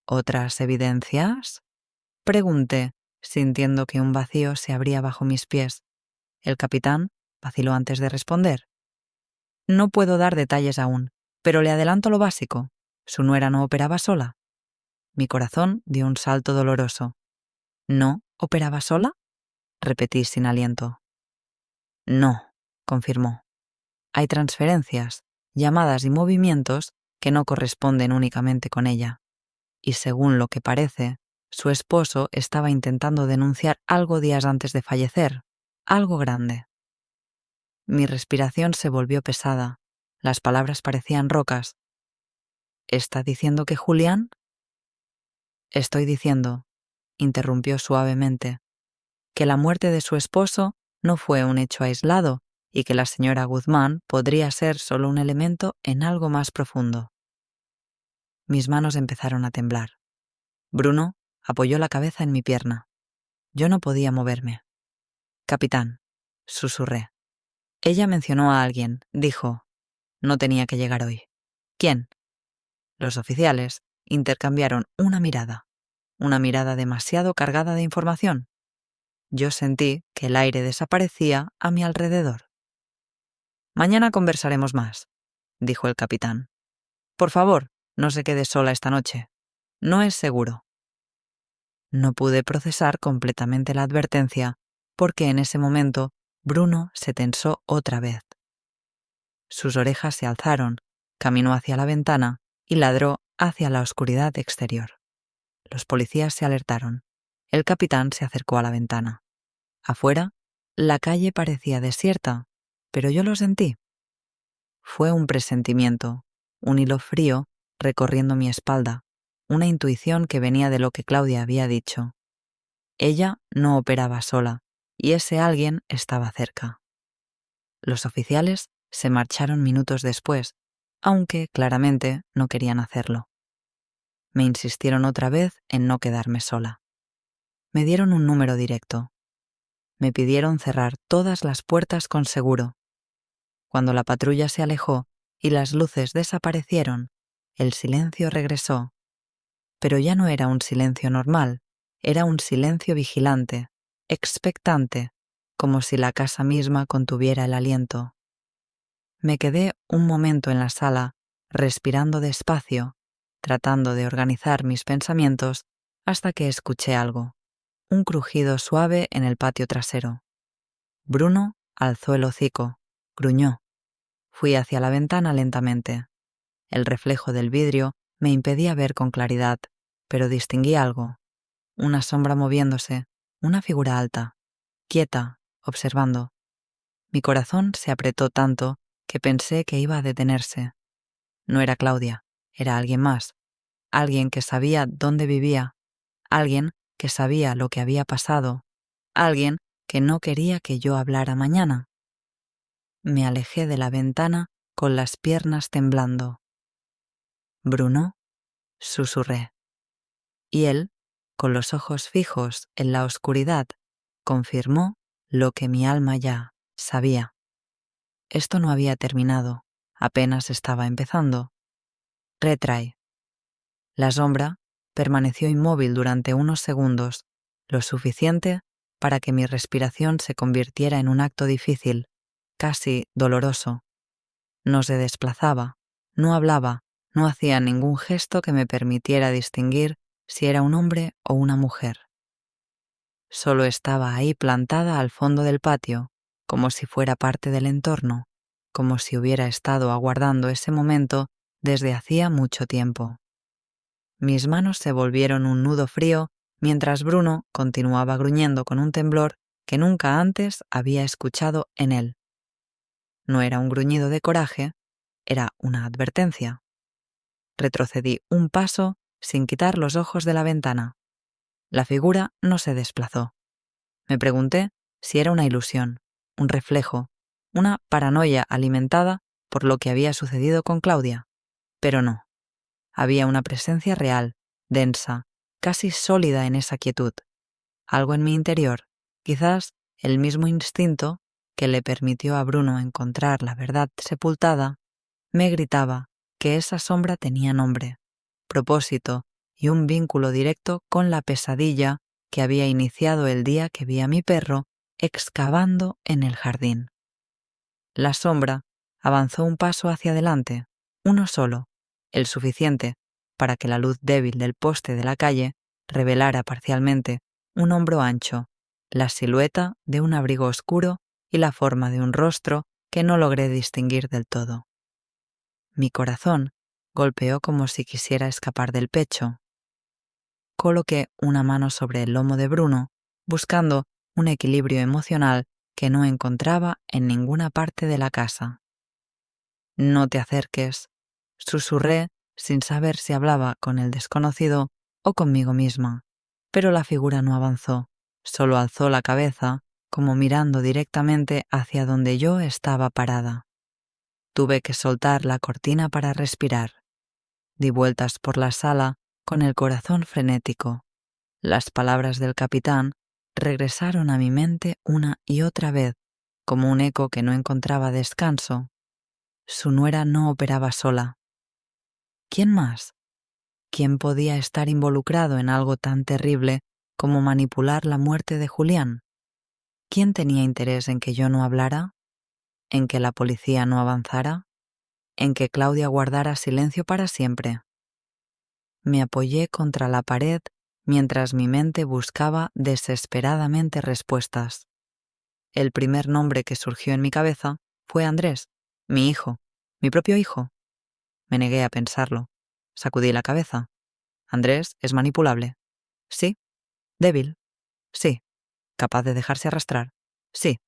[SPEAKER 1] «¿Otras evidencias?», pregunté, sintiendo que un vacío se abría bajo mis pies. El capitán vaciló antes de responder. «No puedo dar detalles aún, pero le adelanto lo básico. Su nuera no operaba sola». Mi corazón dio un salto doloroso. «¿No operaba sola?», repetí sin aliento. «No», confirmó. «Hay transferencias, llamadas y movimientos que no corresponden únicamente con ella. Y según lo que parece, su esposo estaba intentando denunciar algo días antes de fallecer, algo grande». Mi respiración se volvió pesada, las palabras parecían rocas. «¿Está diciendo que Julián?» «Estoy diciendo», interrumpió suavemente, «que la muerte de su esposo no fue un hecho aislado y que la señora Guzmán podría ser solo un elemento en algo más profundo». Mis manos empezaron a temblar. Bruno apoyó la cabeza en mi pierna. Yo no podía moverme. «Capitán», susurré. «Ella mencionó a alguien, dijo. No tenía que llegar hoy». «¿Quién?». Los oficiales intercambiaron una mirada demasiado cargada de información. Yo sentí que el aire desaparecía a mi alrededor. «Mañana conversaremos más», dijo el capitán. «Por favor, no se quede sola esta noche. No es seguro». No pude procesar completamente la advertencia porque en ese momento Bruno se tensó otra vez. Sus orejas se alzaron, caminó hacia la ventana y ladró hacia la oscuridad exterior. Los policías se alertaron. El capitán se acercó a la ventana. Afuera, la calle parecía desierta, pero yo lo sentí. Fue un presentimiento, un hilo frío recorriendo mi espalda, una intuición que venía de lo que Claudia había dicho. Ella no operaba sola, y ese alguien estaba cerca. Los oficiales se marcharon minutos después, aunque claramente no querían hacerlo. Me insistieron otra vez en no quedarme sola. Me dieron un número directo. Me pidieron cerrar todas las puertas con seguro. Cuando la patrulla se alejó y las luces desaparecieron, el silencio regresó. Pero ya no era un silencio normal, era un silencio vigilante, expectante, como si la casa misma contuviera el aliento. Me quedé un momento en la sala, respirando despacio, tratando de organizar mis pensamientos, hasta que escuché algo, un crujido suave en el patio trasero. Bruno alzó el hocico, gruñó. Fui hacia la ventana lentamente. El reflejo del vidrio me impedía ver con claridad, pero distinguí algo. Una sombra moviéndose, una figura alta, quieta, observando. Mi corazón se apretó tanto que pensé que iba a detenerse. No era Claudia, era alguien más, alguien que sabía dónde vivía, alguien que sabía lo que había pasado, alguien que no quería que yo hablara mañana. Me alejé de la ventana con las piernas temblando. «Bruno», susurré. Y él, con los ojos fijos en la oscuridad, confirmó lo que mi alma ya sabía. Esto no había terminado, apenas estaba empezando. «Retrae». La sombra permaneció inmóvil durante unos segundos, lo suficiente para que mi respiración se convirtiera en un acto difícil, casi doloroso. No se desplazaba, no hablaba, no hacía ningún gesto que me permitiera distinguir si era un hombre o una mujer. Solo estaba ahí plantada al fondo del patio, como si fuera parte del entorno, como si hubiera estado aguardando ese momento desde hacía mucho tiempo. Mis manos se volvieron un nudo frío mientras Bruno continuaba gruñendo con un temblor que nunca antes había escuchado en él. No era un gruñido de coraje, era una advertencia. Retrocedí un paso sin quitar los ojos de la ventana. La figura no se desplazó. Me pregunté si era una ilusión, un reflejo, una paranoia alimentada por lo que había sucedido con Claudia. Pero no. Había una presencia real, densa, casi sólida en esa quietud. Algo en mi interior, quizás el mismo instinto que le permitió a Bruno encontrar la verdad sepultada, me gritaba que esa sombra tenía nombre, propósito y un vínculo directo con la pesadilla que había iniciado el día que vi a mi perro excavando en el jardín. La sombra avanzó un paso hacia adelante, uno solo, el suficiente para que la luz débil del poste de la calle revelara parcialmente un hombro ancho, la silueta de un abrigo oscuro y la forma de un rostro que no logré distinguir del todo. Mi corazón golpeó como si quisiera escapar del pecho. Coloqué una mano sobre el lomo de Bruno, buscando un equilibrio emocional que no encontraba en ninguna parte de la casa. «No te acerques», susurré sin saber si hablaba con el desconocido o conmigo misma, pero la figura no avanzó, solo alzó la cabeza como mirando directamente hacia donde yo estaba parada. Tuve que soltar la cortina para respirar. Di vueltas por la sala con el corazón frenético. Las palabras del capitán regresaron a mi mente una y otra vez, como un eco que no encontraba descanso. Su nuera no operaba sola. ¿Quién más? ¿Quién podía estar involucrado en algo tan terrible como manipular la muerte de Julián? ¿Quién tenía interés en que yo no hablara? ¿En que la policía no avanzara? ¿En que Claudia guardara silencio para siempre? Me apoyé contra la pared mientras mi mente buscaba desesperadamente respuestas. El primer nombre que surgió en mi cabeza fue Andrés, mi hijo, mi propio hijo. Me negué a pensarlo. Sacudí la cabeza. Andrés es manipulable. Sí. Débil. Sí. Capaz de dejarse arrastrar. Sí.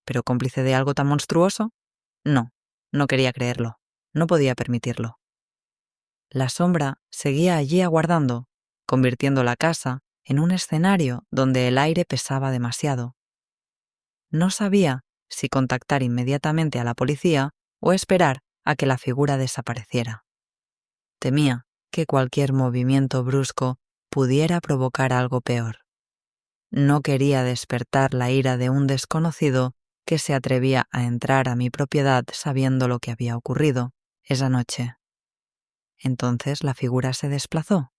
[SPEAKER 1] ¿Pero cómplice de algo tan monstruoso? No. No quería creerlo. No podía permitirlo. La sombra seguía allí aguardando, convirtiendo la casa en un escenario donde el aire pesaba demasiado. No sabía si contactar inmediatamente a la policía o esperar a que la figura desapareciera. Temía que cualquier movimiento brusco pudiera provocar algo peor. No quería despertar la ira de un desconocido que se atrevía a entrar a mi propiedad sabiendo lo que había ocurrido esa noche. Entonces la figura se desplazó.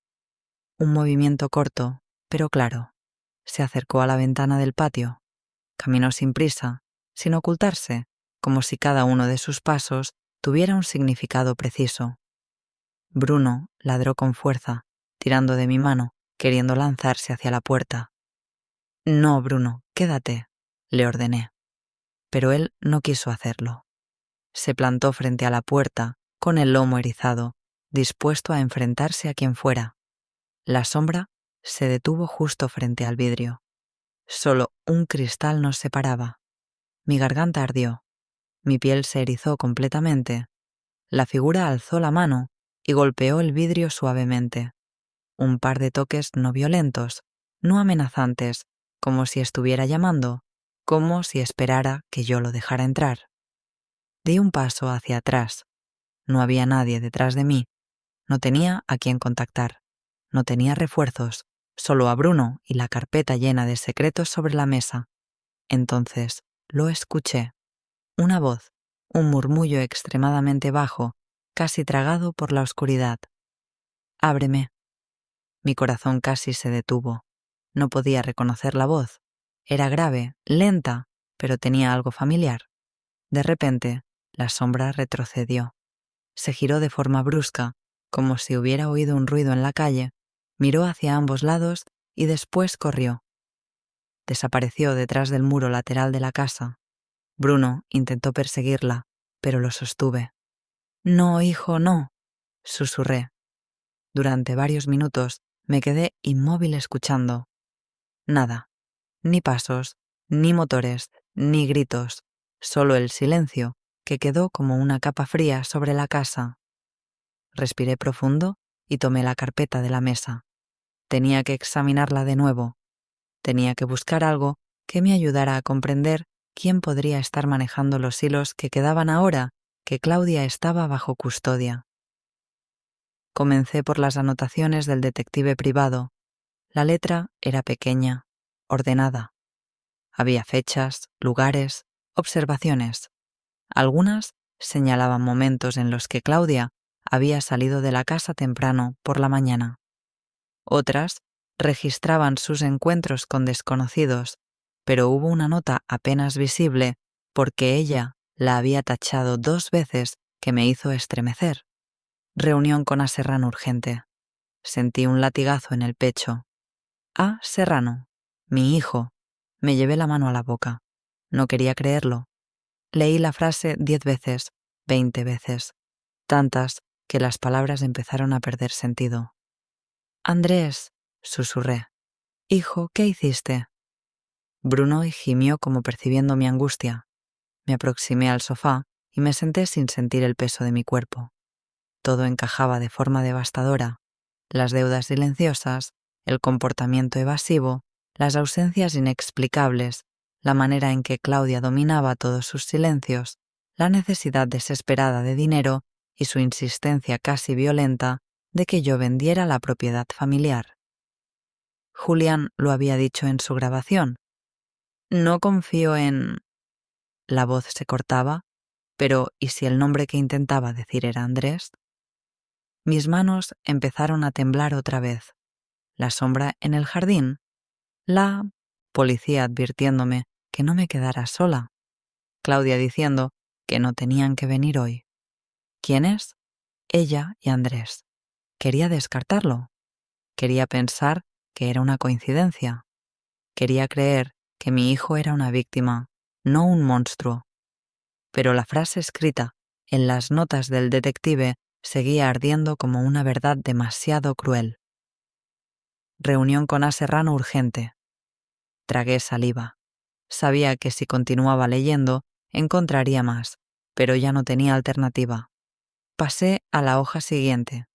[SPEAKER 1] Un movimiento corto, pero claro. Se acercó a la ventana del patio. Caminó sin prisa, sin ocultarse, como si cada uno de sus pasos tuviera un significado preciso. Bruno ladró con fuerza, tirando de mi mano, queriendo lanzarse hacia la puerta. «No, Bruno, quédate», le ordené. Pero él no quiso hacerlo. Se plantó frente a la puerta, con el lomo erizado, dispuesto a enfrentarse a quien fuera. La sombra se detuvo justo frente al vidrio. Solo un cristal nos separaba. Mi garganta ardió. Mi piel se erizó completamente. La figura alzó la mano y golpeó el vidrio suavemente. Un par de toques no violentos, no amenazantes, como si estuviera llamando, como si esperara que yo lo dejara entrar. Di un paso hacia atrás. No había nadie detrás de mí. No tenía a quién contactar. No tenía refuerzos, solo a Bruno y la carpeta llena de secretos sobre la mesa. Entonces lo escuché. Una voz, un murmullo extremadamente bajo, casi tragado por la oscuridad. «Ábreme». Mi corazón casi se detuvo. No podía reconocer la voz. Era grave, lenta, pero tenía algo familiar. De repente, la sombra retrocedió. Se giró de forma brusca, como si hubiera oído un ruido en la calle, miró hacia ambos lados y después corrió. Desapareció detrás del muro lateral de la casa. Bruno intentó perseguirla, pero lo sostuve. «No, hijo, no», susurré. Durante varios minutos me quedé inmóvil escuchando. Nada, ni pasos, ni motores, ni gritos, solo el silencio que quedó como una capa fría sobre la casa. Respiré profundo y tomé la carpeta de la mesa. Tenía que examinarla de nuevo. Tenía que buscar algo que me ayudara a comprender quién podría estar manejando los hilos que quedaban ahora que Claudia estaba bajo custodia. Comencé por las anotaciones del detective privado. La letra era pequeña, ordenada. Había fechas, lugares, observaciones. Algunas señalaban momentos en los que Claudia había salido de la casa temprano por la mañana. Otras registraban sus encuentros con desconocidos, pero hubo una nota apenas visible porque ella la había tachado 2 veces que me hizo estremecer. Reunión con A. Serrano urgente. Sentí un latigazo en el pecho. A. Serrano, mi hijo. Me llevé la mano a la boca. No quería creerlo. Leí la frase 10 veces, 20 veces. Tantas que las palabras empezaron a perder sentido. «Andrés», susurré. «Hijo, ¿qué hiciste?» Bruno gimió como percibiendo mi angustia. Me aproximé al sofá y me senté sin sentir el peso de mi cuerpo. Todo encajaba de forma devastadora. Las deudas silenciosas, el comportamiento evasivo, las ausencias inexplicables, la manera en que Claudia dominaba todos sus silencios, la necesidad desesperada de dinero y su insistencia casi violenta de que yo vendiera la propiedad familiar. Julián lo había dicho en su grabación. «No confío en...». La voz se cortaba, pero ¿y si el nombre que intentaba decir era Andrés? Mis manos empezaron a temblar otra vez. La sombra en el jardín. La policía advirtiéndome que no me quedara sola. Claudia diciendo que no tenían que venir hoy. ¿Quiénes? Ella y Andrés. Quería descartarlo. Quería pensar que era una coincidencia. Quería creer que mi hijo era una víctima, no un monstruo. Pero la frase escrita en las notas del detective seguía ardiendo como una verdad demasiado cruel. Reunión con A. Serrano urgente. Tragué saliva. Sabía que si continuaba leyendo encontraría más, pero ya no tenía alternativa. Pasé a la hoja siguiente.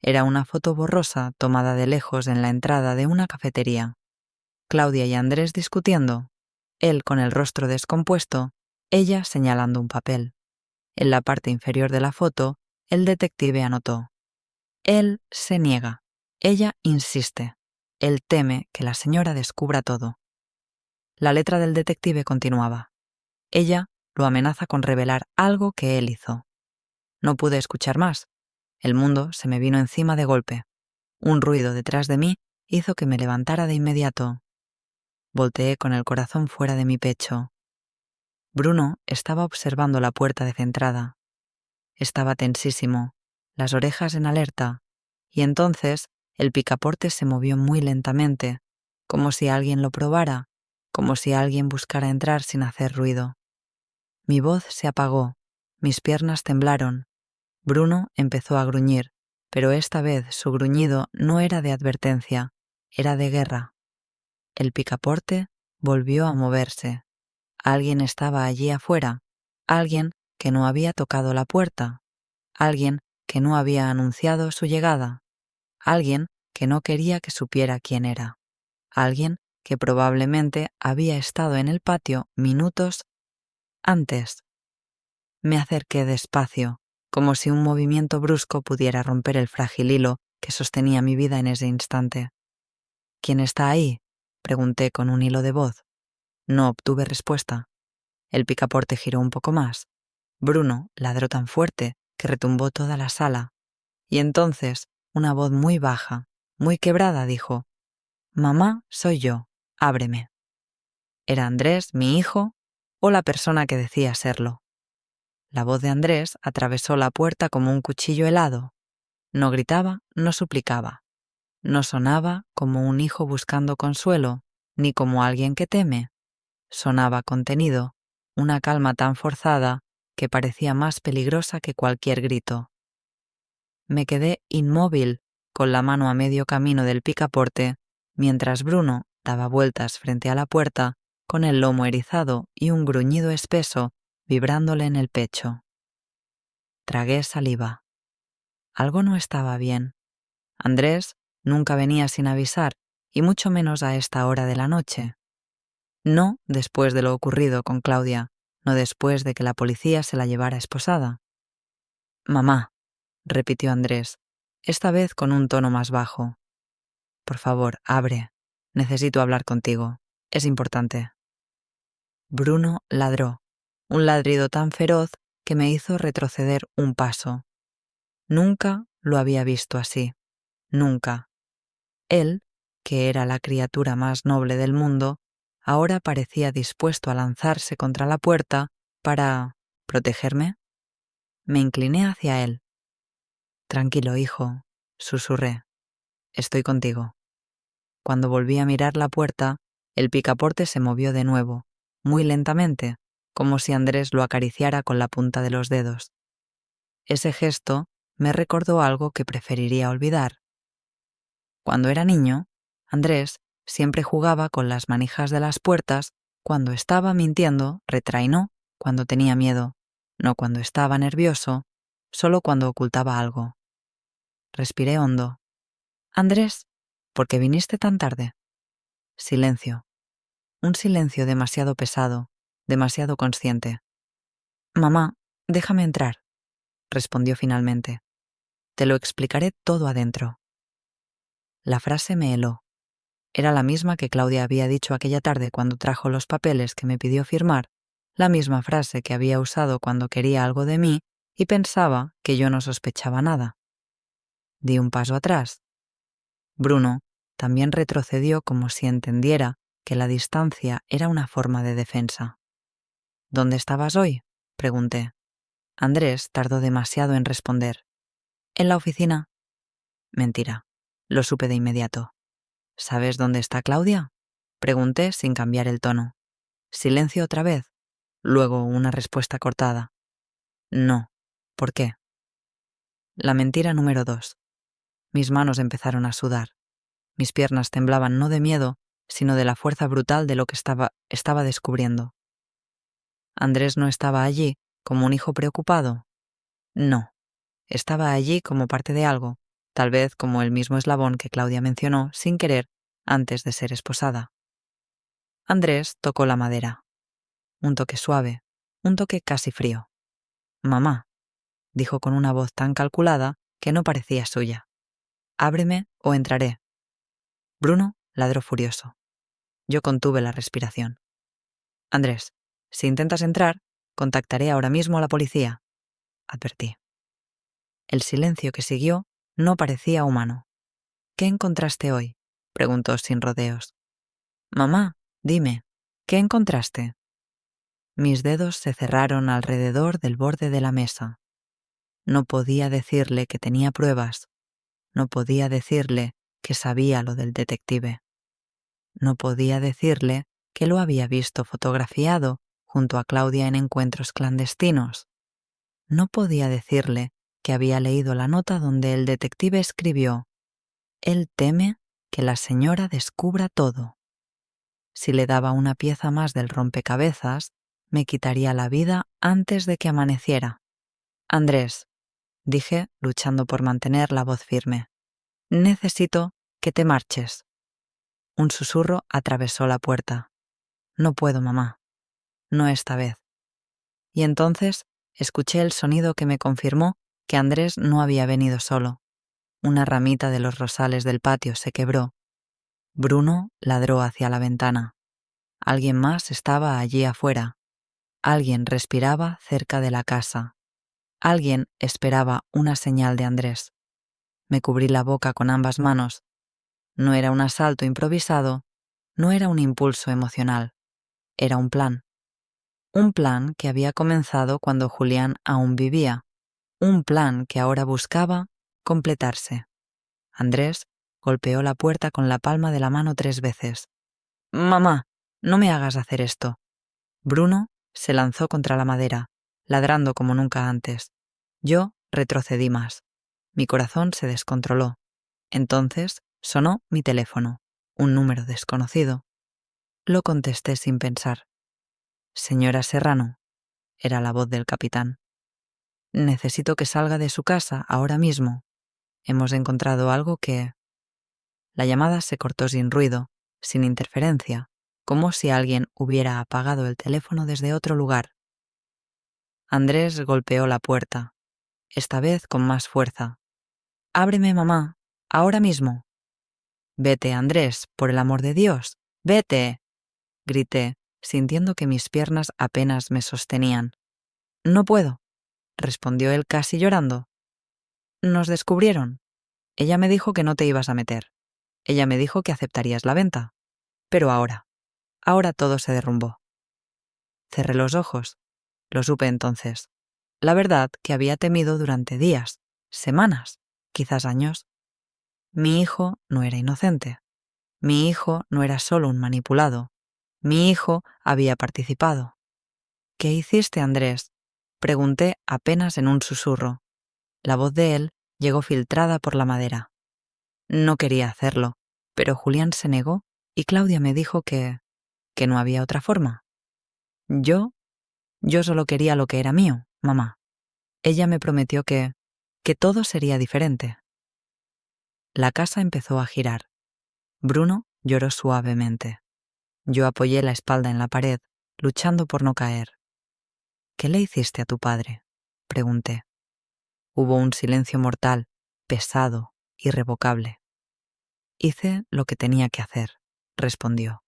[SPEAKER 1] Era una foto borrosa tomada de lejos en la entrada de una cafetería. Claudia y Andrés discutiendo, él con el rostro descompuesto, ella señalando un papel. En la parte inferior de la foto, el detective anotó: él se niega, ella insiste, él teme que la señora descubra todo. La letra del detective continuaba: ella lo amenaza con revelar algo que él hizo. No pude escuchar más. El mundo se me vino encima de golpe. Un ruido detrás de mí hizo que me levantara de inmediato. Volteé con el corazón fuera de mi pecho. Bruno estaba observando la puerta descentrada. Estaba tensísimo, las orejas en alerta, y entonces el picaporte se movió muy lentamente, como si alguien lo probara, como si alguien buscara entrar sin hacer ruido. Mi voz se apagó, mis piernas temblaron. Bruno empezó a gruñir, pero esta vez su gruñido no era de advertencia, era de guerra. El picaporte volvió a moverse. Alguien estaba allí afuera, alguien que no había tocado la puerta, alguien que no había anunciado su llegada, alguien que no quería que supiera quién era, alguien que probablemente había estado en el patio minutos antes. Me acerqué despacio, como si un movimiento brusco pudiera romper el frágil hilo que sostenía mi vida en ese instante. ¿Quién está ahí?, pregunté con un hilo de voz. No obtuve respuesta. El picaporte giró un poco más. Bruno ladró tan fuerte que retumbó toda la sala. Y entonces una voz muy baja, muy quebrada, dijo: «Mamá, soy yo, ábreme». ¿Era Andrés, mi hijo, o la persona que decía serlo? La voz de Andrés atravesó la puerta como un cuchillo helado. No gritaba, no suplicaba. No sonaba como un hijo buscando consuelo, ni como alguien que teme. Sonaba contenido, una calma tan forzada que parecía más peligrosa que cualquier grito. Me quedé inmóvil, con la mano a medio camino del picaporte, mientras Bruno daba vueltas frente a la puerta, con el lomo erizado y un gruñido espeso vibrándole en el pecho. Tragué saliva. Algo no estaba bien. Andrés nunca venía sin avisar, y mucho menos a esta hora de la noche. No después de lo ocurrido con Claudia, no después de que la policía se la llevara esposada. «Mamá», repitió Andrés, esta vez con un tono más bajo. «Por favor, abre. Necesito hablar contigo. Es importante». Bruno ladró, un ladrido tan feroz que me hizo retroceder un paso. Nunca lo había visto así. Nunca. Él, que era la criatura más noble del mundo, ahora parecía dispuesto a lanzarse contra la puerta para ¿protegerme? Me incliné hacia él. «Tranquilo, hijo», susurré. «Estoy contigo». Cuando volví a mirar la puerta, el picaporte se movió de nuevo, muy lentamente, como si Andrés lo acariciara con la punta de los dedos. Ese gesto me recordó algo que preferiría olvidar. Cuando era niño, Andrés siempre jugaba con las manijas de las puertas cuando estaba mintiendo, retrainó, cuando tenía miedo, no cuando estaba nervioso, solo cuando ocultaba algo. Respiré hondo. «Andrés, ¿por qué viniste tan tarde?» Silencio. Un silencio demasiado pesado, demasiado consciente. «Mamá, déjame entrar», respondió finalmente. «Te lo explicaré todo adentro». La frase me heló. Era la misma que Claudia había dicho aquella tarde cuando trajo los papeles que me pidió firmar, la misma frase que había usado cuando quería algo de mí y pensaba que yo no sospechaba nada. Di un paso atrás. Bruno también retrocedió como si entendiera que la distancia era una forma de defensa. «¿Dónde estabas hoy?», pregunté. Andrés tardó demasiado en responder. «En la oficina». Mentira. Lo supe de inmediato. «¿Sabes dónde está Claudia?», pregunté sin cambiar el tono. Silencio otra vez. Luego una respuesta cortada. «No». «¿Por qué?». La mentira número 2. Mis manos empezaron a sudar. Mis piernas temblaban no de miedo, sino de la fuerza brutal de lo que estaba descubriendo. ¿Andrés no estaba allí como un hijo preocupado? No. Estaba allí como parte de algo, tal vez como el mismo eslabón que Claudia mencionó sin querer antes de ser esposada. Andrés tocó la madera. Un toque suave, un toque casi frío. «Mamá», dijo con una voz tan calculada que no parecía suya. «Ábreme o entraré». Bruno ladró furioso. Yo contuve la respiración. «Andrés, si intentas entrar, contactaré ahora mismo a la policía», advertí. El silencio que siguió no parecía humano. «¿Qué encontraste hoy?», preguntó sin rodeos. «Mamá, dime, ¿qué encontraste?». Mis dedos se cerraron alrededor del borde de la mesa. No podía decirle que tenía pruebas. No podía decirle que sabía lo del detective. No podía decirle que lo había visto fotografiado junto a Claudia en encuentros clandestinos. No podía decirle que había leído la nota donde el detective escribió: «Él teme que la señora descubra todo». Si le daba una pieza más del rompecabezas, me quitaría la vida antes de que amaneciera. «Andrés», dije, luchando por mantener la voz firme, «necesito que te marches». Un susurro atravesó la puerta. «No puedo, mamá. No esta vez». Y entonces escuché el sonido que me confirmó que Andrés no había venido solo. Una ramita de los rosales del patio se quebró. Bruno ladró hacia la ventana. Alguien más estaba allí afuera. Alguien respiraba cerca de la casa. Alguien esperaba una señal de Andrés. Me cubrí la boca con ambas manos. No era un asalto improvisado, no era un impulso emocional. Era un plan. Un plan que había comenzado cuando Julián aún vivía. Un plan que ahora buscaba completarse. Andrés golpeó la puerta con la palma de la mano 3 veces. «Mamá, no me hagas hacer esto». Bruno se lanzó contra la madera, ladrando como nunca antes. Yo retrocedí más. Mi corazón se descontroló. Entonces sonó mi teléfono, un número desconocido. Lo contesté sin pensar. «Señora Serrano», era la voz del capitán. «Necesito que salga de su casa ahora mismo. Hemos encontrado algo que...». La llamada se cortó sin ruido, sin interferencia, como si alguien hubiera apagado el teléfono desde otro lugar. Andrés golpeó la puerta, esta vez con más fuerza. «Ábreme, mamá, ahora mismo». «Vete, Andrés, por el amor de Dios, vete», grité, sintiendo que mis piernas apenas me sostenían. «No puedo», respondió él casi llorando. «Nos descubrieron. Ella me dijo que no te ibas a meter. Ella me dijo que aceptarías la venta. Pero ahora todo se derrumbó». Cerré los ojos. Lo supe entonces. La verdad que había temido durante días, semanas, quizás años. Mi hijo no era inocente. Mi hijo no era solo un manipulado. Mi hijo había participado. «¿Qué hiciste, Andrés?», pregunté apenas en un susurro. La voz de él llegó filtrada por la madera. No quería hacerlo, pero Julián se negó y Claudia me dijo que no había otra forma. Yo solo quería lo que era mío, mamá. Ella me prometió que todo sería diferente. La casa empezó a girar. Bruno lloró suavemente. Yo apoyé la espalda en la pared, luchando por no caer. «¿Qué le hiciste a tu padre?», pregunté. Hubo un silencio mortal, pesado, irrevocable. «Hice lo que tenía que hacer», respondió.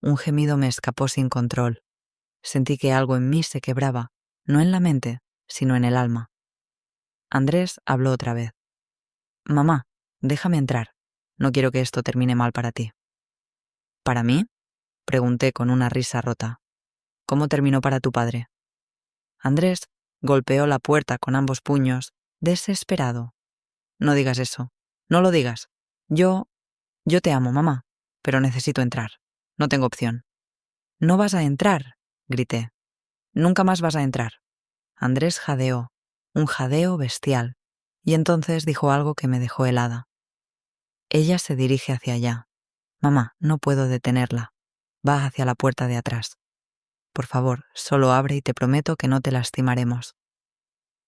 [SPEAKER 1] Un gemido me escapó sin control. Sentí que algo en mí se quebraba, no en la mente, sino en el alma. Andrés habló otra vez. «Mamá, déjame entrar. No quiero que esto termine mal para ti». «¿Para mí?», pregunté con una risa rota. «¿Cómo terminó para tu padre?». Andrés golpeó la puerta con ambos puños, desesperado. «No digas eso. No lo digas. Yo te amo, mamá, pero necesito entrar. No tengo opción». «No vas a entrar», grité. «Nunca más vas a entrar». Andrés jadeó, un jadeo bestial, y entonces dijo algo que me dejó helada. «Ella se dirige hacia allá. Mamá, no puedo detenerla. Va hacia la puerta de atrás. Por favor, solo abre y te prometo que no te lastimaremos».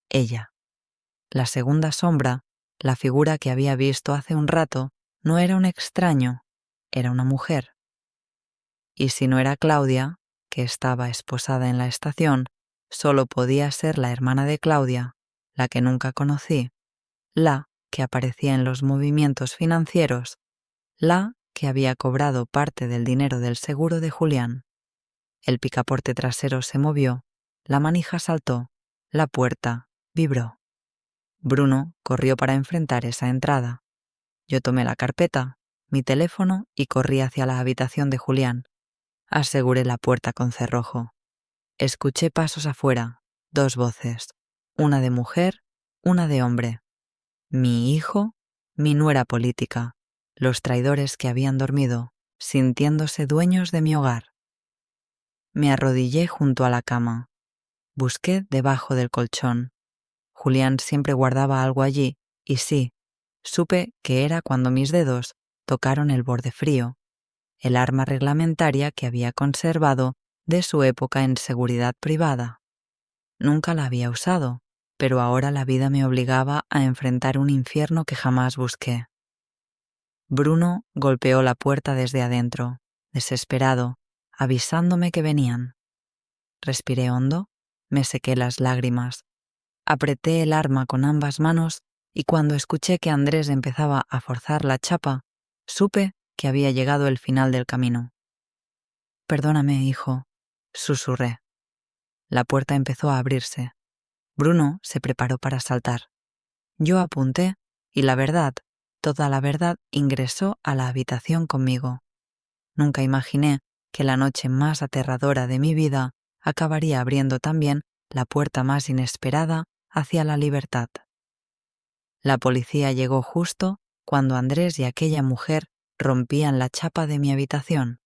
[SPEAKER 1] Ella. La segunda sombra La figura que había visto hace un rato no era un extraño, era una mujer. Y si no era Claudia, que estaba esposada en la estación, solo podía ser la hermana de Claudia, la que nunca conocí, la que aparecía en los movimientos financieros, la que había cobrado parte del dinero del seguro de Julián. El picaporte trasero se movió, la manija saltó, la puerta vibró. Bruno corrió para enfrentar esa entrada. Yo tomé la carpeta, mi teléfono y corrí hacia la habitación de Julián. Aseguré la puerta con cerrojo. Escuché pasos afuera, 2 voces, una de mujer, una de hombre. Mi hijo, mi nuera política, los traidores que habían dormido, sintiéndose dueños de mi hogar. Me arrodillé junto a la cama. Busqué debajo del colchón. Julián siempre guardaba algo allí, y sí, supe que era cuando mis dedos tocaron el borde frío, el arma reglamentaria que había conservado de su época en seguridad privada. Nunca la había usado, pero ahora la vida me obligaba a enfrentar un infierno que jamás busqué. Bruno golpeó la puerta desde adentro, desesperado, avisándome que venían. Respiré hondo, me sequé las lágrimas, apreté el arma con ambas manos y cuando escuché que Andrés empezaba a forzar la chapa, supe que había llegado el final del camino. «Perdóname, hijo», susurré. La puerta empezó a abrirse. Bruno se preparó para saltar. Yo apunté y la verdad, toda la verdad, ingresó a la habitación conmigo. Nunca imaginé que la noche más aterradora de mi vida acabaría abriendo también la puerta más inesperada hacia la libertad. La policía llegó justo cuando Andrés y aquella mujer rompían la chapa de mi habitación.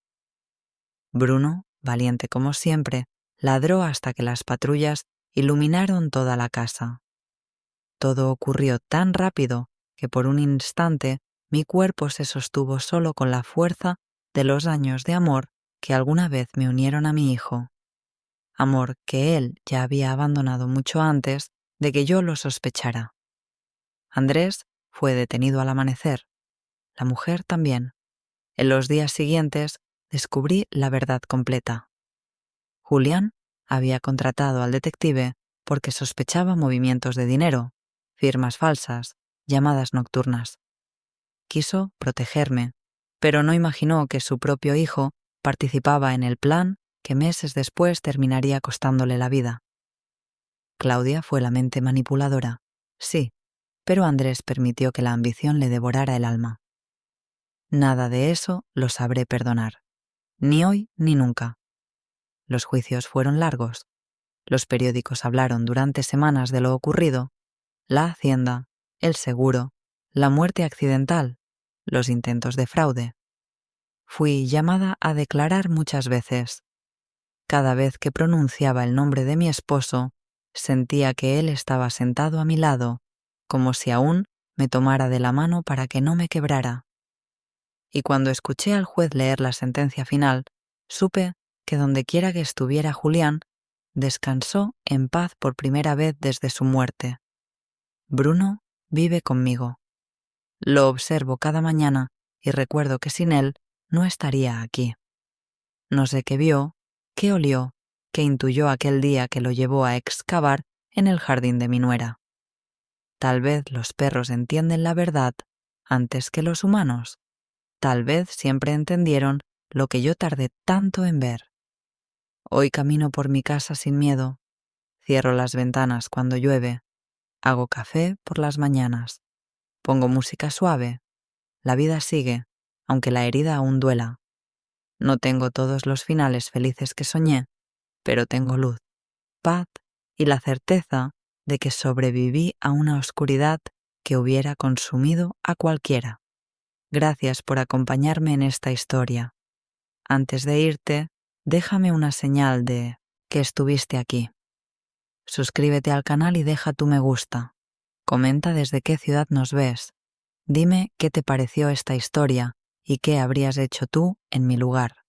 [SPEAKER 1] Bruno, valiente como siempre, ladró hasta que las patrullas iluminaron toda la casa. Todo ocurrió tan rápido que por un instante mi cuerpo se sostuvo solo con la fuerza de los años de amor que alguna vez me unieron a mi hijo. Amor que él ya había abandonado mucho antes de que yo lo sospechara. Andrés fue detenido al amanecer. La mujer también. En los días siguientes descubrí la verdad completa. Julián había contratado al detective porque sospechaba movimientos de dinero, firmas falsas, llamadas nocturnas. Quiso protegerme, pero no imaginó que su propio hijo participaba en el plan que meses después terminaría costándole la vida. Claudia fue la mente manipuladora, sí, pero Andrés permitió que la ambición le devorara el alma. Nada de eso lo sabré perdonar, ni hoy ni nunca. Los juicios fueron largos. Los periódicos hablaron durante semanas de lo ocurrido, la hacienda, el seguro, la muerte accidental, los intentos de fraude. Fui llamada a declarar muchas veces. Cada vez que pronunciaba el nombre de mi esposo, sentía que él estaba sentado a mi lado, como si aún me tomara de la mano para que no me quebrara. Y cuando escuché al juez leer la sentencia final, supe que dondequiera que estuviera Julián, descansó en paz por primera vez desde su muerte. Bruno vive conmigo. Lo observo cada mañana y recuerdo que sin él no estaría aquí. No sé qué vio, qué olió, qué intuyó aquel día que lo llevó a excavar en el jardín de mi nuera. Tal vez los perros entienden la verdad antes que los humanos. Tal vez siempre entendieron lo que yo tardé tanto en ver. Hoy camino por mi casa sin miedo. Cierro las ventanas cuando llueve. Hago café por las mañanas. Pongo música suave. La vida sigue, aunque la herida aún duela. No tengo todos los finales felices que soñé, pero tengo luz, paz y la certeza de que sobreviví a una oscuridad que hubiera consumido a cualquiera. Gracias por acompañarme en esta historia. Antes de irte, déjame una señal de que estuviste aquí. Suscríbete al canal y deja tu me gusta. Comenta desde qué ciudad nos ves. Dime qué te pareció esta historia y qué habrías hecho tú en mi lugar.